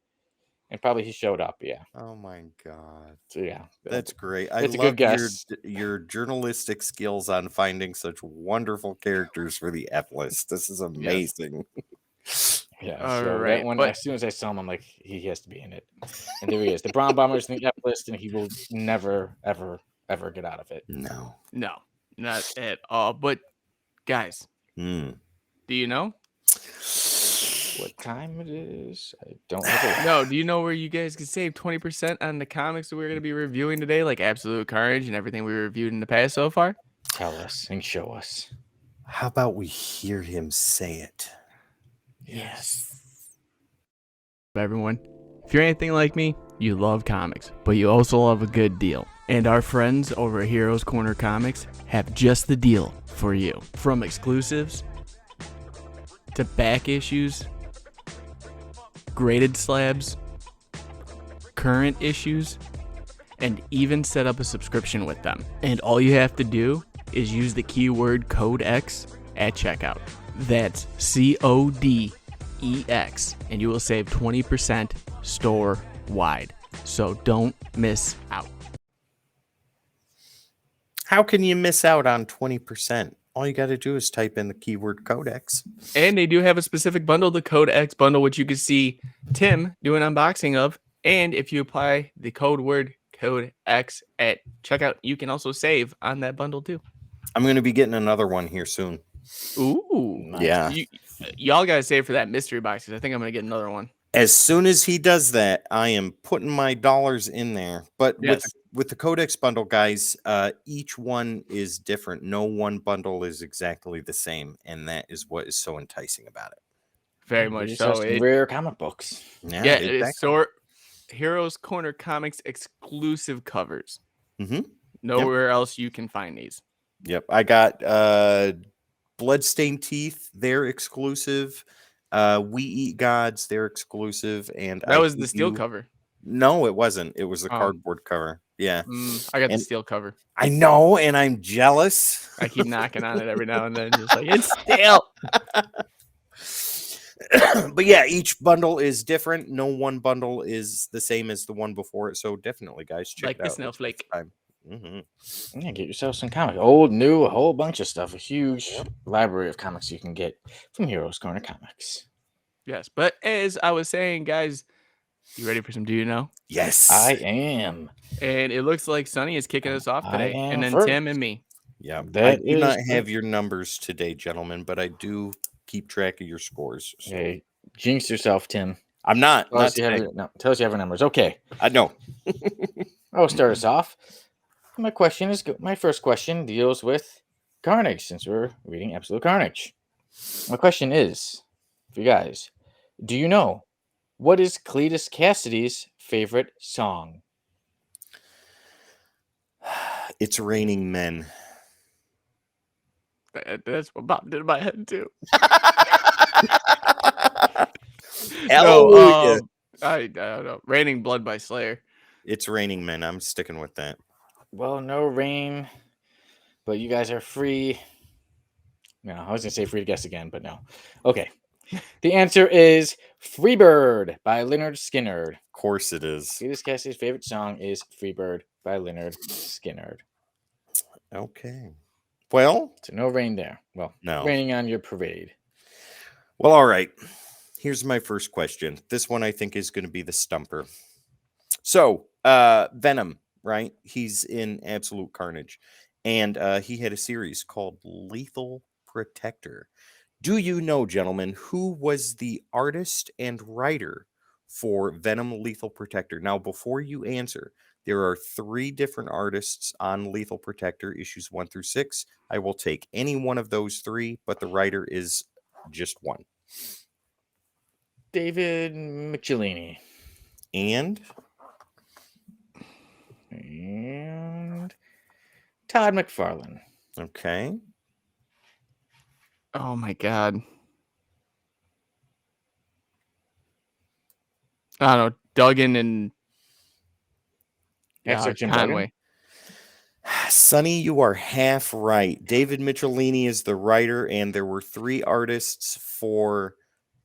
And probably he showed up, yeah. Oh my God. So yeah. That's great. I That's a love good guess. your journalistic skills on finding such wonderful characters for the F list. This is amazing. Yeah. All So right, that one, but- as soon as I saw him, I'm like, he has to be in it. And there he is. The Brown Bomber's in the F list, and he will never, ever, ever get out of it. No. No, not at all. But guys, Hmm. do you know? What time it is? I don't have No, do you know where you guys can save 20% on the comics that we're going to be reviewing today, like Absolute Carnage and everything we reviewed in the past so far? Tell us and show us. How about we hear him say it? Yes. Everyone, if you're anything like me, you love comics, but you also love a good deal. And our friends over at Heroes Corner Comics have just the deal for you. From exclusives to back issues, graded slabs, current issues, and even set up a subscription with them. And all you have to do is use the keyword codex at checkout. That's CODEX, and you will save 20% store-wide. So don't miss out. How can you miss out on 20%? All you got to do is type in the keyword codex. And they do have a specific bundle, the codex bundle, which you can see Tim do an unboxing of. And if you apply the code word codex at checkout, you can also save on that bundle too. I'm going to be getting another one here soon. Ooh. Yeah. Y'all got to save for that mystery box, because I think I'm going to get another one. As soon as he does that, I am putting my dollars in there. But Yes. with the codex bundle, guys, each one is different. No one bundle is exactly the same, and that is what is so enticing about it. Very Get much yourself so. some rare comic books. Yeah, exactly. it's Heroes Corner Comics exclusive covers. Mm-hmm. Nowhere else you can find these. Yep. I got Bloodstained Teeth, they're exclusive. We Eat Gods, they're exclusive. And That was the steel cover. No, it wasn't. It was the cardboard cover. Yeah. I got the steel cover. I know, and I'm jealous. I keep knocking on it every now and then, just like, it's steel. But yeah, each bundle is different. No one bundle is the same as the one before it. So definitely, guys, check Like it the out. snowflake. Mm-hmm. Yeah, get yourself some comics. Old, new, a whole bunch of stuff. A huge library of comics you can get from Heroes Corner Comics. Yes, but as I was saying, guys, you ready for some Do You Know? Yes, I am. And it looks like Soni is kicking us off today. I am And then first. Tim and me. Yeah, That I do not is have your numbers today, gentlemen, but I do keep track of your scores. So. Hey, jinx yourself, Tim. I'm not. Tell us you have your numbers. Okay. I know. I'll start us off. My first question deals with Carnage, since we're reading Absolute Carnage. My question is, for you guys, do you know what is Cletus Cassidy's favorite song? It's Raining Men. That's what popped into my head too. Hallelujah. I don't know. Raining Blood by Slayer. It's Raining Men. I'm sticking with that. Well, no rain, but you guys are free. No, I was going to say free to guess again, but no. Okay. The answer is Freebird by Leonard Skinner. Of course it is. Cletus Cassidy's favorite song is Freebird by Leonard Skinner. Okay. Well. So no rain there. Well, no. Raining on your parade. Well, all right. Here's my first question. This one I think is going to be the stumper. So, Venom, right? He's in Absolute Carnage. And he had a series called Lethal Protector. Do you know, gentlemen, who was the artist and writer for Venom Lethal Protector? Now, before you answer, there are 3 different artists on Lethal Protector, issues 1 through 6. I will take any one of those 3, but the writer is just one. David Michelini. And Todd McFarlane. Okay. Oh my God. I don't know. Duggan and Jim Conway. Sonny, you are half right. David Michelini is the writer, and there were 3 artists for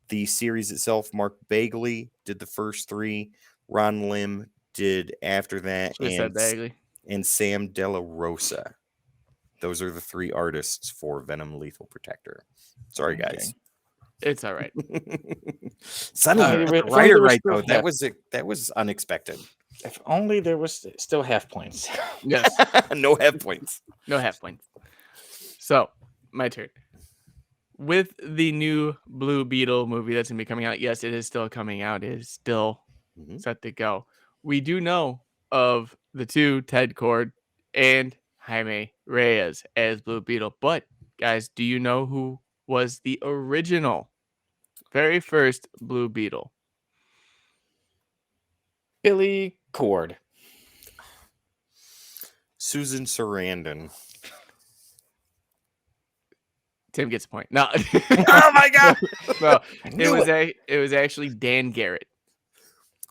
the series itself. Mark Bagley did the first 3. Ron Lim did after that. And Sam Della Rosa. Those are the 3 artists for Venom Lethal Protector. Sorry, guys. It's all right. Sonny, the writer right, though. That was unexpected. If only there was still half points. Yes. No half points. No half points. So, my turn. With the new Blue Beetle movie that's going to be coming out, yes, it is still coming out. It is still set to go. We do know of the 2, Ted Kord and Jaime Reyes as Blue Beetle. But, guys, do you know who was the original, very first Blue Beetle? Billy Kord. Susan Sarandon. Tim gets a point. No. Oh my god! No, I it knew was it was actually Dan Garrett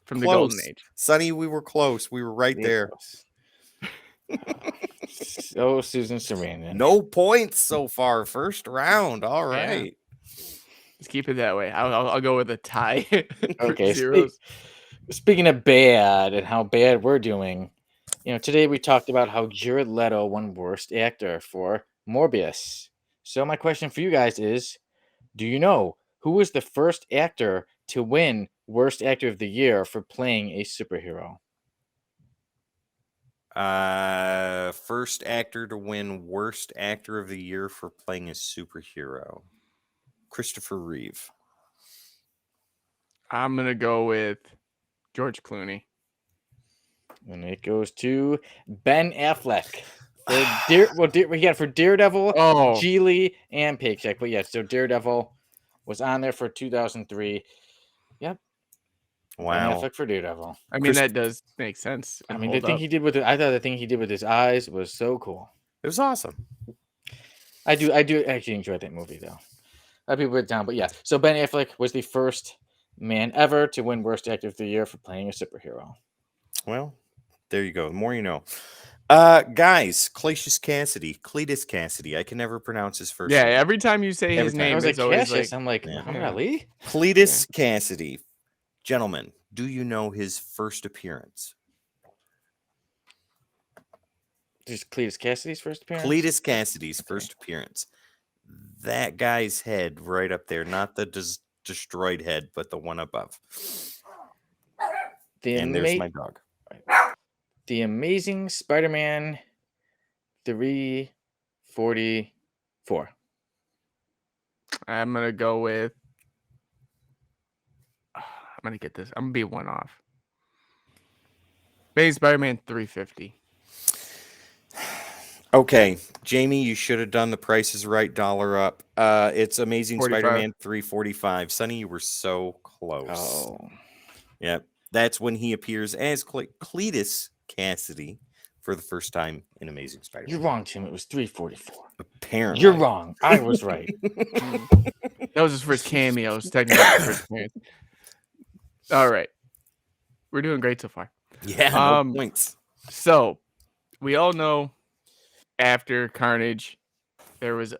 from the Golden Close. Age. Sonny, we were close. We were right there. So Susan Sarandon. No points so far. First round. All Yeah. right. Let's keep it that way. I'll go with a tie. For Okay. zeros. Speaking of bad and how bad we're doing, today we talked about how Jared Leto won Worst Actor for Morbius. So my question for you guys is, do you know who was the first actor to win Worst Actor of the Year for playing a superhero? First actor to win Worst Actor of the Year for playing a superhero. Christopher Reeve. I'm gonna go with George Clooney. And it goes to Ben Affleck. We got for Daredevil, Oh. Geely, and Paycheck. But yeah, so Daredevil was on there for 2003. Yep. Ben Wow. Affleck for Daredevil. I mean, that does make sense. I and mean, the hold thing up. he did with I thought the thing he did with his eyes was so cool. It was awesome. I do actually enjoy that movie though. A lot of people put it down, but yeah. So Ben Affleck was the first man ever to win Worst Actor of the Year for playing a superhero. Well, there you go. The more you know. Guys, Cletus Cassidy. I can never pronounce his first name. Every time you say Every his time. name, I was it's like, always Cassius. like, I'm like, Yeah. Muhammad Ali? Cletus Cassidy. Gentlemen, do you know his first appearance? Just Cletus Cassidy's first appearance? Cletus Cassidy's first appearance. That guy's head right up there, not the destroyed head, but the one above. And there's my dog. The Amazing Spider-Man 344. I'm gonna go with. I'm gonna get this. I'm gonna be one off. Amazing Spider-Man 350. Okay, Jamie, you should have done the Price is Right dollar up. It's Amazing 45. Spider-Man 345. Sonny, you were so close. Oh. Yep. That's when he appears as Cletus Cassidy for the first time in Amazing Spider-Man. You're wrong, Tim. It was 344. Apparently. You're wrong. I was right. That was his first cameo. It was technically his first appearance. All right. We're doing great so far. Yeah, no points. So, we all know after Carnage, there was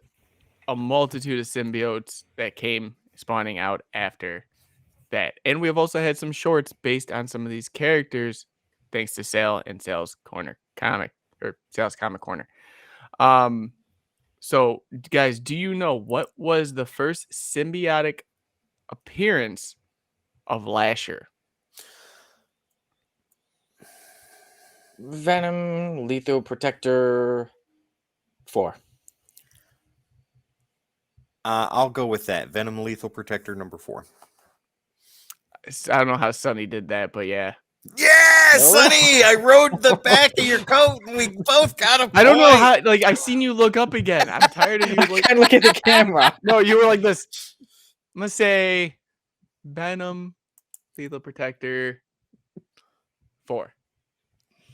a multitude of symbiotes that came spawning out after that. And we have also had some shorts based on some of these characters, thanks to Sale and Sales Corner Comic, or Sales Comic Corner. So, guys, do you know what was the first symbiotic appearance of Lasher? Venom, Lethal Protector 4. I'll go with that. Venom Lethal Protector number 4. I don't know how Sonny did that, but yeah. Yeah, No. Sonny! I rode the back of your coat and we both got a point. I don't know how, like, I seen you look up again. I'm tired of you. Like, And look at the camera. no, you were like this. I'm going to say Venom, Lethal Protector 4.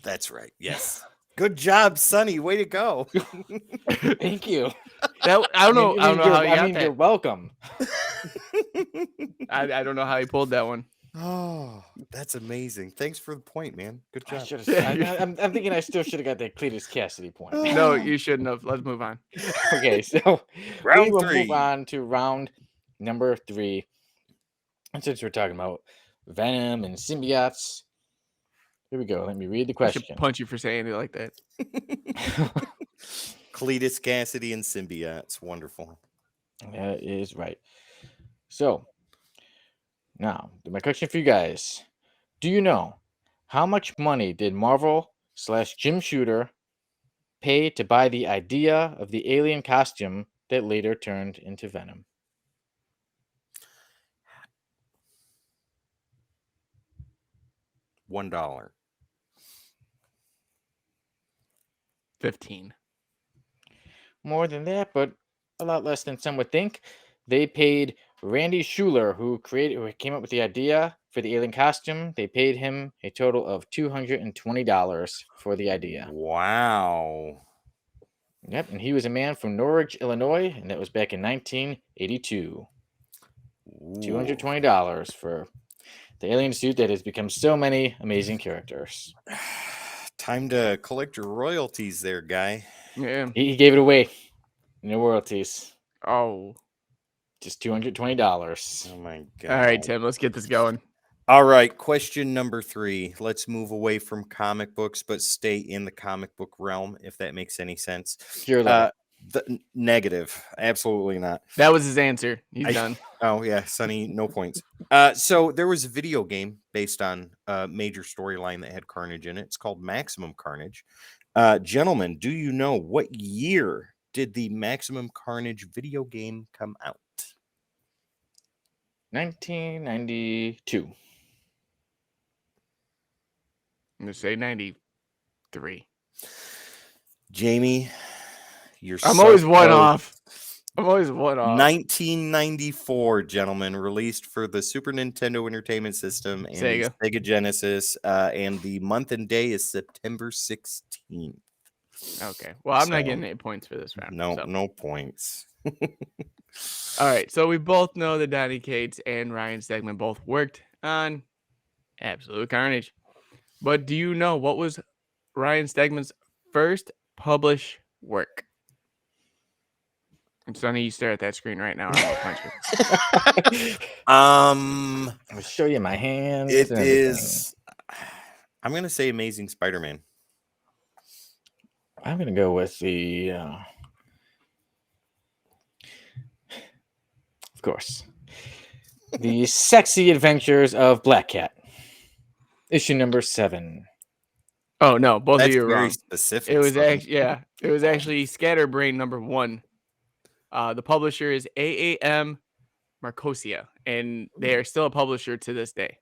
That's right. Yes. Good job, Sonny. Way to go. Thank you. That, I don't know how he got you're that. welcome. I don't know how he pulled that one. Oh, that's amazing. Thanks for the point, man. Good I job. should have. I'm thinking I still should have got that Cletus Cassidy point. No, you shouldn't have. Let's move on. Okay, so Round we will 3. move on to round number 3. And since we're talking about Venom and symbiotes, here we go. Let me read the I should question. punch you for saying it like that. Cletus Cassidy and symbiotes. Wonderful. That is right. So, now, my question for you guys. Do you know how much money did Marvel/Jim Shooter pay to buy the idea of the alien costume that later turned into Venom? $1. 15. More than that, but a lot less than some would think. They paid Randy Schuler, who came up with the idea for the alien costume. They paid him a total of $220 for the idea. Wow. Yep, and he was a man from Norwich, Illinois, and that was back in 1982. Ooh. $220 for the alien suit that has become so many amazing characters. Time to collect your royalties there, guy. Yeah. He gave it away. No royalties. Oh. Just $220. Oh my god. All right, Tim. Let's get this going. All right, question number 3. Let's move away from comic books, but stay in the comic book realm, if that makes any sense. Surely. Negative. Absolutely not. That was his answer. He's done. Oh, yeah, Sonny, no points. So there was a video game based on a major storyline that had Carnage in it. It's called Maximum Carnage. Gentlemen, do you know what year did the Maximum Carnage video game come out? 1992. I'm going to say 93. Jamie, you're I'm so always one close. off. I'm always one off. 1994, gentlemen, released for the Super Nintendo Entertainment System and Sega. the Sega Genesis, and the month and day is September 16th. Okay. Well, I'm So, not getting 8 points for this round. No, so. no points. All right. So we both know that Donny Cates and Ryan Stegman both worked on Absolute Carnage. But do you know what was Ryan Stegman's first published work? And Sonny, you stare at that screen right now. I'm gonna punch you. I'll show you my hands. It and everything. is. I'm gonna say Amazing Spider-Man. I'm gonna go with the. Of course, the Sexy Adventures of Black Cat, issue number 7. Oh no, both That's of you are very wrong. specific. It was Sonny. actually it was actually Scatterbrain number 1. The publisher is AAM Marcosia, and they are still a publisher to this day.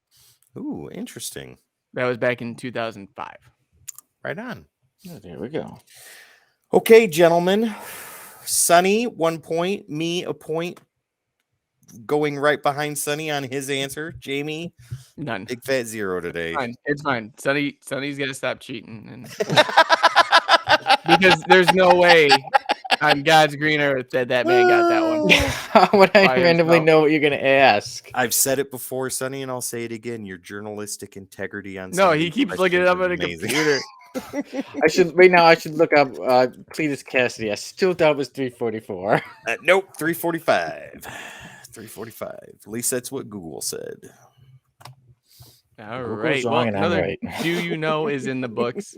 Ooh, interesting. That was back in 2005. Right on. Oh, there we go. Okay, gentlemen. Sonny, 1 point. Me, a point. Going right behind Sonny on his answer. Jamie, None. big fat 0 today. It's fine. Sonny's got to stop cheating, and because there's no way on God's green earth that man got that one. How would I By randomly himself. know what you're gonna ask? I've said it before, Sonny, and I'll say it again. Your journalistic integrity on No, some of he these keeps looking it up on a questions is computer. I should right now. I should look up Cletus Cassidy. I still thought it was 344. Nope, 345. 345. At least that's what Google said. All Google's right. wrong Well, and I'm another right. Do you know is in the books.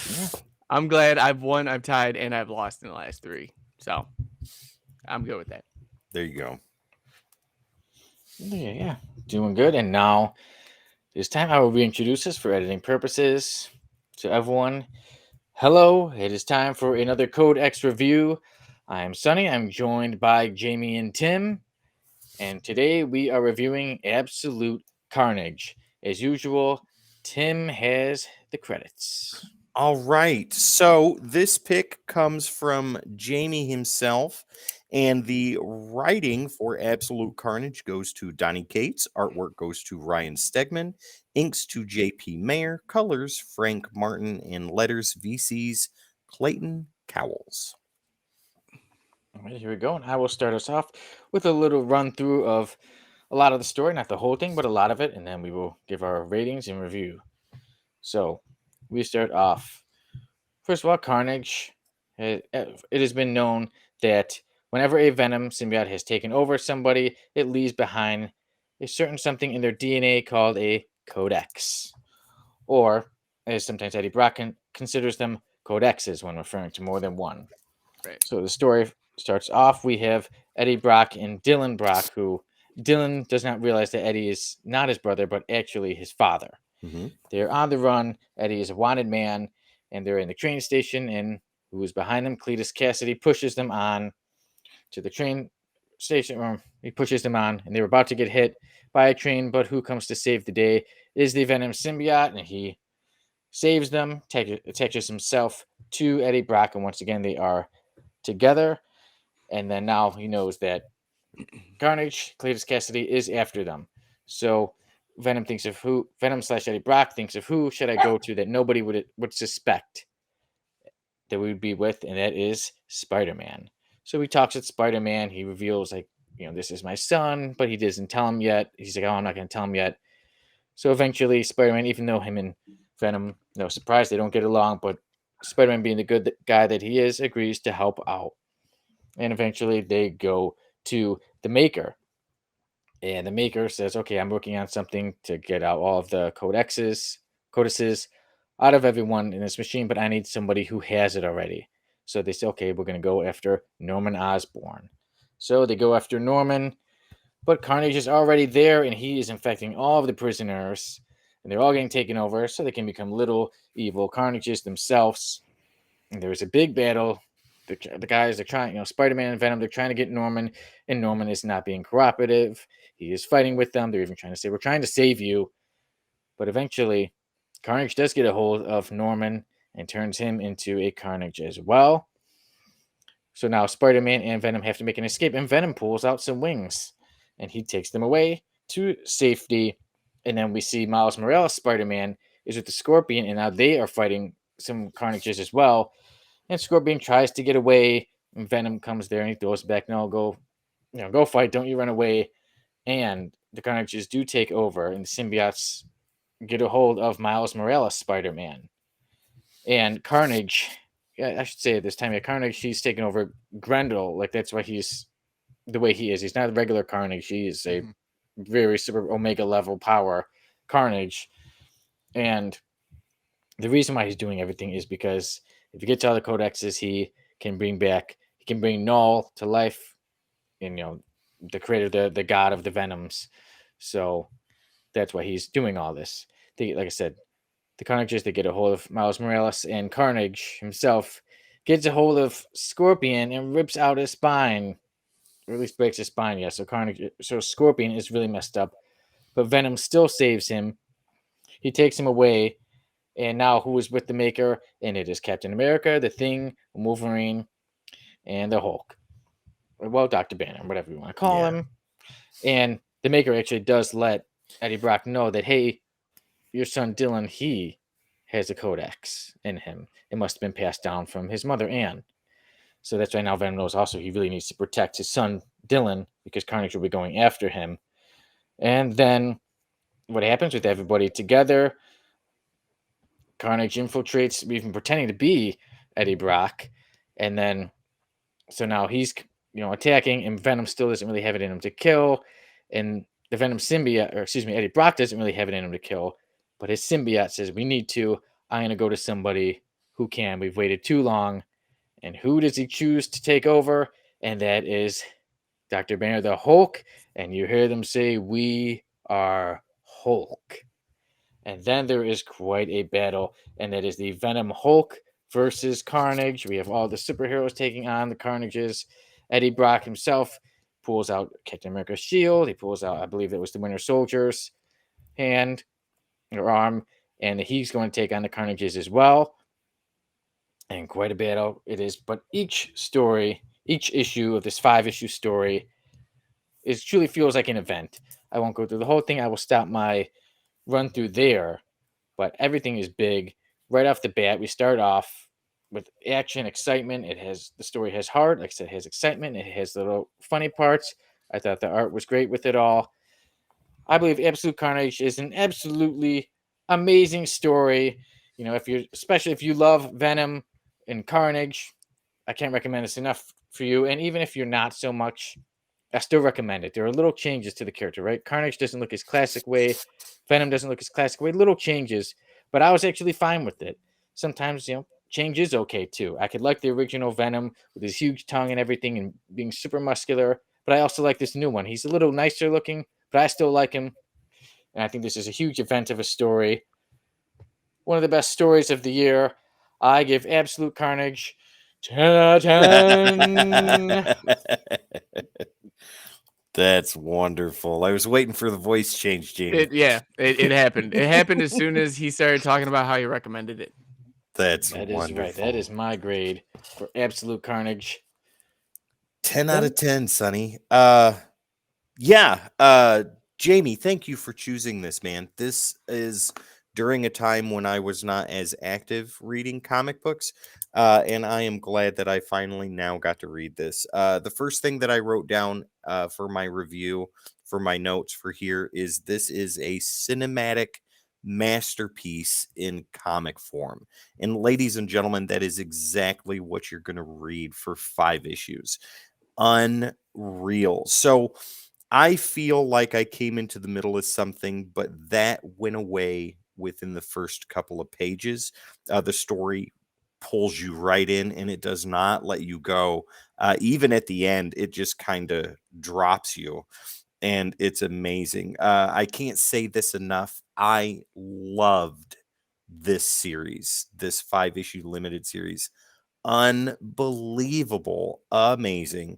Yeah. I'm glad I've won, I've tied, and I've lost in the last 3. So I'm good with that. There you go. Yeah, doing good. And now this time I will reintroduce us for editing purposes to everyone. Hello, it is time for another Codex review. I am Sonny. I'm joined by Jamie and Tim, and today we are reviewing Absolute Carnage. As usual, Tim has the credits. All right. So this pick comes from Jamie himself, and the writing for Absolute Carnage goes to Donny Cates. Artwork goes to Ryan Stegman. Inks to J.P. Mayer. Colors Frank Martin. And letters VC's Clayton Cowles. All right, here we go. And I will start us off with a little run through of a lot of the story, not the whole thing, but a lot of it, and then we will give our ratings and review. So we start off. First of all, Carnage. It has been known that whenever a Venom symbiote has taken over somebody, it leaves behind a certain something in their DNA called a codex. Or, as sometimes Eddie Brock considers them, codexes when referring to more than one. Right. So the story starts off, we have Eddie Brock and Dylan Brock, who Dylan does not realize that Eddie is not his brother, but actually his father. Mm-hmm. They're on the run. Eddie is a wanted man, and they're in the train station, and who is behind them? Cletus Cassidy pushes them on to the train station, or he pushes them on, and they were about to get hit by a train, but who comes to save the day? It is the Venom symbiote, and he saves them, attaches himself to Eddie Brock, and once again, they are together. And then now he knows that Carnage, Cletus Cassidy, is after them. So Venom / Eddie Brock thinks of who should I go to that nobody would suspect that we would be with, and that is Spider-Man. So he talks with Spider-Man. He reveals, like, this is my son, but he doesn't tell him yet. He's like, oh, I'm not going to tell him yet. So eventually, Spider-Man, even though him and Venom, no surprise, they don't get along, but Spider-Man, being the good guy that he is, agrees to help out. And eventually, they go to the Maker. And the Maker says, okay, I'm working on something to get out all of the codices out of everyone in this machine, but I need somebody who has it already. So they say, okay, we're going to go after Norman Osborn. So they go after Norman, but Carnage is already there, and he is infecting all of the prisoners, and they're all getting taken over, so they can become little evil Carnages themselves. And there's a big battle. The guys are trying, Spider-Man and Venom, they're trying to get Norman, and Norman is not being cooperative. He is fighting with them. They're even trying to say, we're trying to save you. But eventually, Carnage does get a hold of Norman and turns him into a Carnage as well. So now Spider-Man and Venom have to make an escape, and Venom pulls out some wings, and he takes them away to safety. And then we see Miles Morales' Spider-Man is with the Scorpion, and now they are fighting some Carnages as well. And Scorpion tries to get away, and Venom comes there, and he throws back, no, go fight, don't you run away. And the Carnages do take over, and the symbiotes get a hold of Miles Morales' Spider-Man. And Carnage, I should say at this time, Carnage, he's taken over Grendel. Like, that's why he's the way he is. He's not a regular Carnage. He is a very super Omega level power Carnage. And the reason why he's doing everything is because if he gets all the codexes, he can bring Null to life, and the creator, the god of the Venoms. So that's why he's doing all this. Like I said, the Carnages, they get a hold of Miles Morales, and Carnage himself gets a hold of Scorpion and rips out his spine, or at least breaks his spine. Yeah, so Scorpion is really messed up, but Venom still saves him. He takes him away, and now who is with the Maker? And it is Captain America, the Thing, Wolverine, and the Hulk. Well, Dr. Banner, whatever you want to call him. And the Maker actually does let Eddie Brock know that, hey, your son Dylan, he has a codex in him. It must have been passed down from his mother, Anne. So that's why now Venom knows also he really needs to protect his son Dylan, because Carnage will be going after him. And then what happens with everybody together? Carnage infiltrates, even pretending to be Eddie Brock. And then, so now he's, attacking, and Venom still doesn't really have it in him to kill. And the Venom symbiote, Eddie Brock doesn't really have it in him to kill. But his symbiote says, we need to. I'm going to go to somebody who can. We've waited too long. And who does he choose to take over? And that is Dr. Banner, the Hulk. And you hear them say, we are Hulk. And then there is quite a battle. And that is the Venom Hulk versus Carnage. We have all the superheroes taking on the Carnages. Eddie Brock himself pulls out Captain America's shield. He pulls out, I believe it was the Winter Soldier's hand or arm. And he's going to take on the Carnages as well. And quite a battle it is. But each issue of this 5-issue story truly feels like an event. I won't go through the whole thing. I will stop my run through there. But everything is big. Right off the bat, we start off with action, excitement. The story has heart. Like I said, it has excitement. It has little funny parts. I thought the art was great with it all. I believe Absolute Carnage is an absolutely amazing story. Especially if you love Venom and Carnage, I can't recommend this enough for you. And even if you're not so much, I still recommend it. There are little changes to the character, right? Carnage doesn't look his classic way. Venom doesn't look his classic way. Little changes, but I was actually fine with it. Sometimes, change is okay too. I could like the original Venom with his huge tongue and everything and being super muscular, but I also like this new one. He's a little nicer looking, but I still like him. And I think this is a huge event of a story. One of the best stories of the year. I give Absolute Carnage 10 out of 10. That's wonderful. I was waiting for the voice change, Jamie. It happened. It happened as soon as he started talking about how he recommended it. That wonderful. Is right. That is my grade for Absolute Carnage. 10 out of 10, Sonny. Jamie, thank you for choosing this, man. This is during a time when I was not as active reading comic books. And I am glad that I finally now got to read this. The first thing that I wrote down for my review, for my notes for here, is this is a cinematic masterpiece in comic form. And ladies and gentlemen, that is exactly what you're going to read for 5 issues. Unreal. So I feel like I came into the middle of something, but that went away within the first couple of pages. The story pulls you right in, and it does not let you go. Even at the end, it just kind of drops you, and it's amazing. I can't say this enough. I loved this series, this 5-issue limited series. Unbelievable, amazing.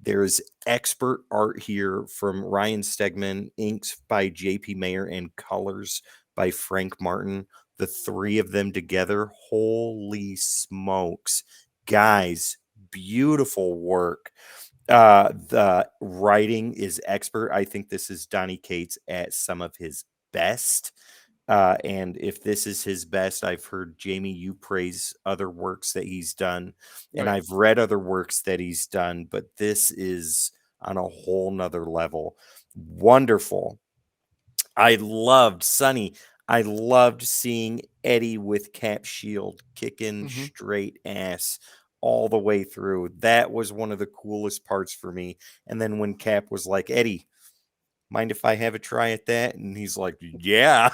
There's expert art here from Ryan Stegman, inks by JP Mayer, and colors by Frank Martin. The 3 of them together, holy smokes. Guys, beautiful work. The writing is expert. I think this is Donny Cates at some of his best. And if this is his best, I've heard Jamie, you praise other works that he's done, and Right. I've read other works that he's done, but this is on a whole nother level. Wonderful. I loved Sonny. I loved seeing Eddie with Cap Shield kicking Mhm. straight ass all the way through. That was one of the coolest parts for me. And then when Cap was like, Eddie, mind if I have a try at that? And he's like, yeah.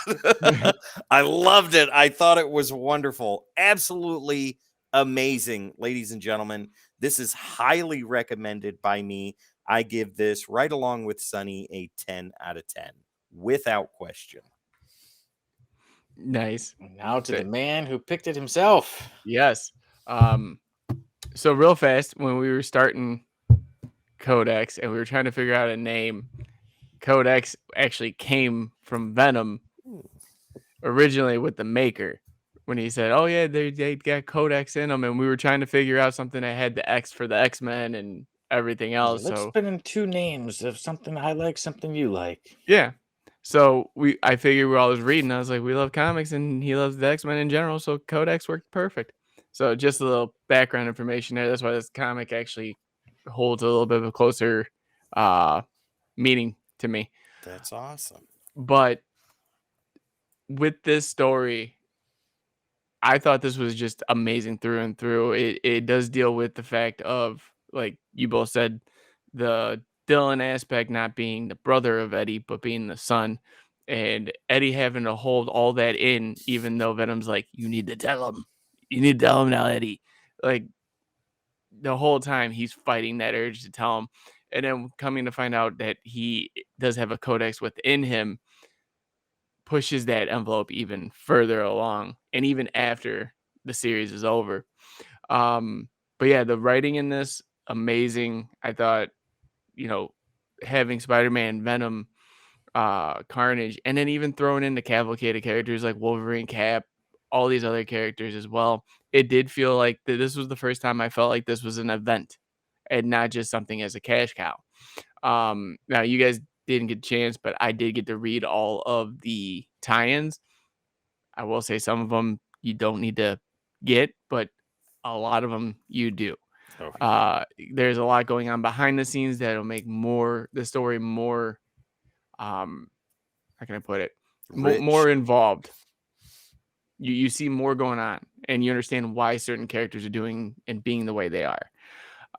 I loved it. I thought it was wonderful. Absolutely amazing, ladies and gentlemen. This is highly recommended by me. I give this, right along with Sonny, a 10 out of 10 without question. Nice. Now to the That- man who picked it himself. Yes. So real fast, when we were starting Codex and we were trying to figure out a name, Codex actually came from Venom originally with the maker. When he said, "Oh yeah, they got Codex in them," and we were trying to figure out something that had the X for the X-Men and everything else. Let's So put in 2 names of something I like, something you like. yeah. So I figured we all was reading. I was like, we love comics and he loves the X-Men in general, so Codex worked perfect. So just a little background information there. That's why this comic actually holds a little bit of a closer meaning to me. That's awesome. But with this story, I thought this was just amazing through and through. It does deal with the fact of, like you both said, the Dylan aspect not being the brother of Eddie, but being the son. And Eddie having to hold all that in, even though Venom's like, you need to tell him. You need to tell him now, Eddie. Like the whole time he's fighting that urge to tell him. And then coming to find out that he does have a codex within him pushes that envelope even further along, and even after the series is over. But yeah, the writing in this amazing. I thought, having Spider-Man, Venom, Carnage, and then even throwing in the cavalcade of characters like Wolverine, Cap, all these other characters as well. It did feel like this was the first time I felt like this was an event and not just something as a cash cow. Now you guys didn't get a chance, but I did get to read all of the tie-ins. I will say some of them you don't need to get, but a lot of them you do. Okay. There's a lot going on behind the scenes that'll make the story more, how can I put it, Rich. more involved. You see more going on, and you understand why certain characters are doing and being the way they are.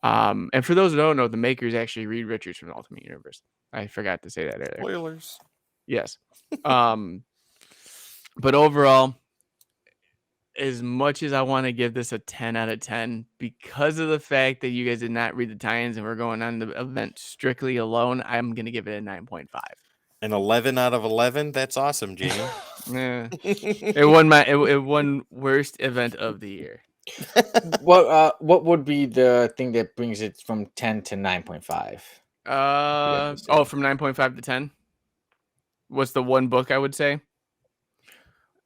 And for those who don't know, the makers actually Reed Richards from the Ultimate Universe. I forgot to say that earlier. Spoilers. Yes. But overall, as much as I want to give this a 10 out of 10, because of the fact that you guys did not read the tie-ins and we're going on the event strictly alone, I'm going to give it a 9.5. An 11 out of 11? That's awesome, Jamie. It won worst event of the year. What would be the thing that brings it from 10 to 9.5? From 9.5 to 10. What's the one book I would say?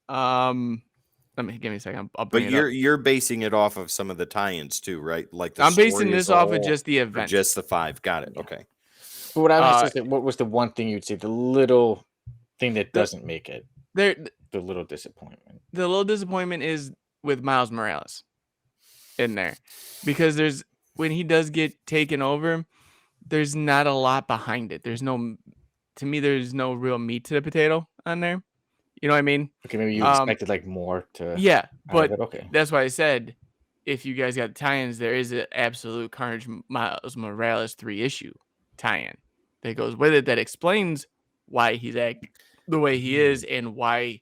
Give me a second. I'll bring But it up. you're basing it off of some of the tie-ins too, right? Like the I'm basing story this as a off of whole, just the or event. just the 5. Got it. Yeah. Okay. But what I was saying, what was the one thing you'd say, the little thing that doesn't make it? the little disappointment? The little disappointment is with Miles Morales in there, because when he does get taken over, there's not a lot behind it. There's no real meat to the potato on there. You know what I mean? Okay, maybe you expected like more to. Yeah, but okay. that's why I said, if you guys got tie-ins, there is an absolute Carnage Miles Morales 3-issue tie-in that goes with it that explains why he's acting the way he is and why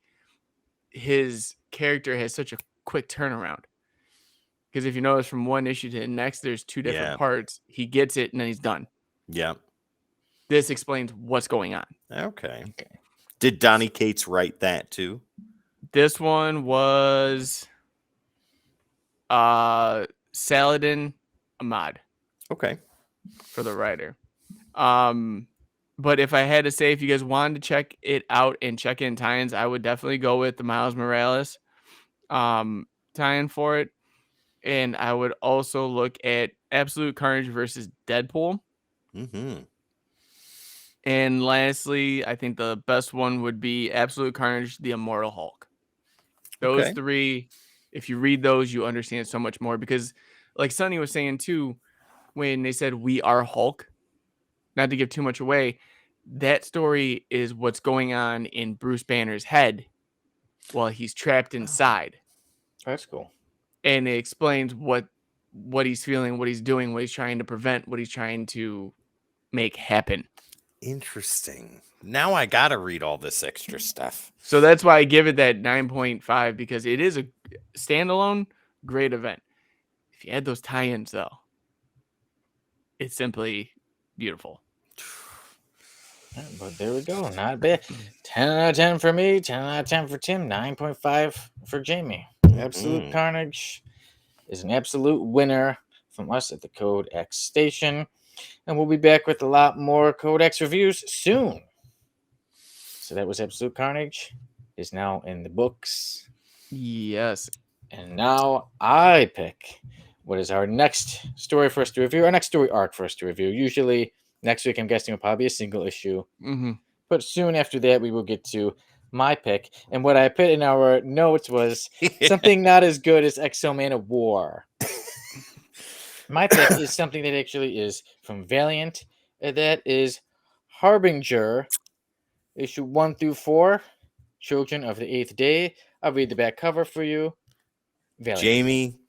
his character has such a quick turnaround. Because if you notice, from one issue to the next, there's 2 different parts. He gets it and then he's done. Yeah. This explains what's going on. Okay. Did Donnie Cates write that too? This one was Saladin Ahmad. Okay. For the writer. But if I had to say, if you guys wanted to check it out and check in tie-ins, I would definitely go with the Miles Morales tie-in for it. And I would also look at Absolute Carnage versus Deadpool. Mm-hmm. And lastly, I think the best one would be Absolute Carnage, the Immortal Hulk. Those 3, if you read those, you understand so much more. Because like Soni was saying too, when they said we are Hulk, not to give too much away, that story is what's going on in Bruce Banner's head while he's trapped inside. That's cool. And it explains what he's feeling, what he's doing, what he's trying to prevent, what he's trying to make happen. Interesting. Now I gotta read all this extra stuff. So that's why I give it that 9.5, because it is a standalone great event. If you add those tie-ins though, it's simply beautiful. But there we go. Not bad. 10 out of 10 for me. 10 out of 10 for Tim. 9.5 for Jamie. Absolute Carnage is an absolute winner from us at the Codex Station. And we'll be back with a lot more Codex reviews soon. So that was Absolute Carnage. Is now in the books. Yes. And now I pick what is our next story for us to review. Our next story arc for us to review. Usually next week, I'm guessing, will probably be a single issue. Mm-hmm. But soon after that, we will get to my pick. And what I put in our notes was something not as good as Exo-Man of War. My pick is something that actually is from Valiant. And that is Harbinger, issue 1 through 4, Children of the Eighth Day. I'll read the back cover for you. Valiant. Jamie,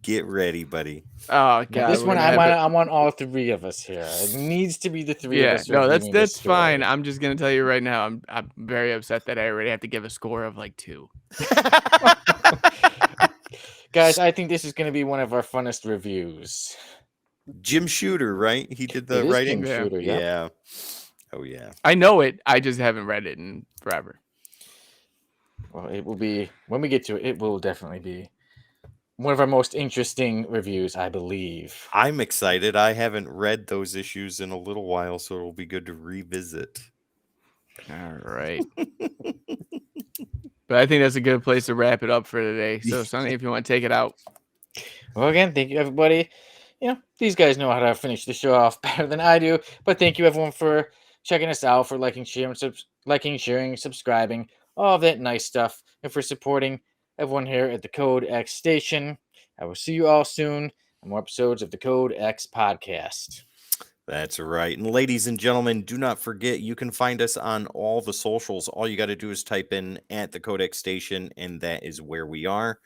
get ready, buddy. Oh god, this one I want all 3 of us here. It needs to be the 3 of us. No, that's fine. I'm just gonna tell you right now. I'm very upset that I already have to give a score of like 2. Guys, I think this is gonna be one of our funnest reviews. Jim Shooter, right? He did the writing. Jim Shooter, yeah. Oh yeah. I know it. I just haven't read it in forever. Well, it will be when we get to it. It will definitely be one of our most interesting reviews, I believe. I'm excited. I haven't read those issues in a little while, so it'll be good to revisit. All right. But I think that's a good place to wrap it up for today. So, Sonny, if you want to take it out. Well, again, thank you, everybody. You know, these guys know how to finish the show off better than I do. But thank you, everyone, for checking us out, for liking, sharing, subscribing, all of that nice stuff, and for supporting everyone here at the Codex Station. I will see you all soon on more episodes of the Codex Podcast. That's right. And ladies and gentlemen, do not forget, you can find us on all the socials. All you got to do is type in at the Codex Station, and that is where we are.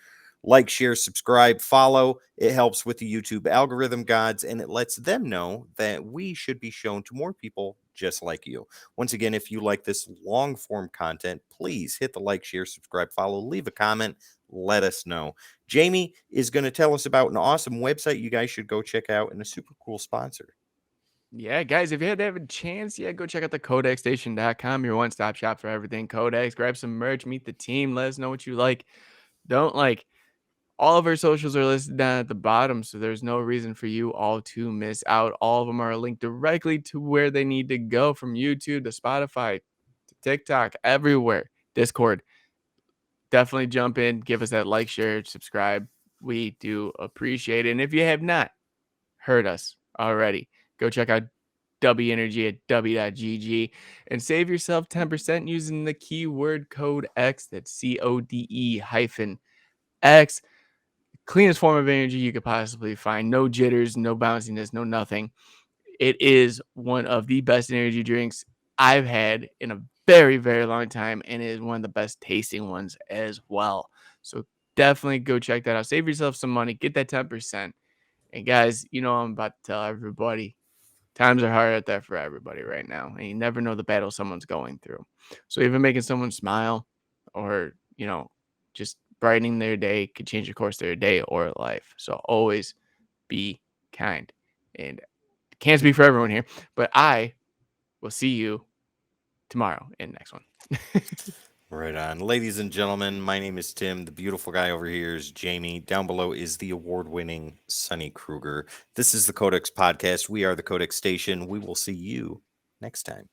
Like, share, subscribe, follow. It helps with the YouTube algorithm gods, and it lets them know that we should be shown to more people just like you. Once again, if you like this long-form content, please hit the like, share, subscribe, follow, leave a comment, let us know. Jamie is going to tell us about an awesome website you guys should go check out and a super cool sponsor. Yeah, guys, if you had to have a chance, go check out the codexstation.com, your one-stop shop for everything Codex. Grab some merch, meet the team, let us know what you like, don't like. All of our socials are listed down at the bottom, so there's no reason for you all to miss out. All of them are linked directly to where they need to go, from YouTube to Spotify to TikTok, everywhere. Discord. Definitely jump in, give us that like, share, subscribe. We do appreciate it. And if you have not heard us already, go check out Dubby Energy at dubby.gg and save yourself 10% using the keyword code X. That's CODE-X. Cleanest form of energy you could possibly find. No jitters, no bounciness, no nothing. It is one of the best energy drinks I've had in a very, very long time, and it is one of the best tasting ones as well. So definitely go check that out. Save yourself some money. Get that 10%. And guys, you know I'm about to tell everybody, times are hard out there for everybody right now, and you never know the battle someone's going through. So even making someone smile or, just brightening their day could change the course of their day or life. So always be kind. And I can't speak for everyone here, but I will see you tomorrow in the next one. Right on. Ladies and gentlemen, my name is Tim. The beautiful guy over here is Jamie. Down below is the award-winning Sonny Kruger. This is the Codex Podcast. We are the Codex Station. We will see you next time.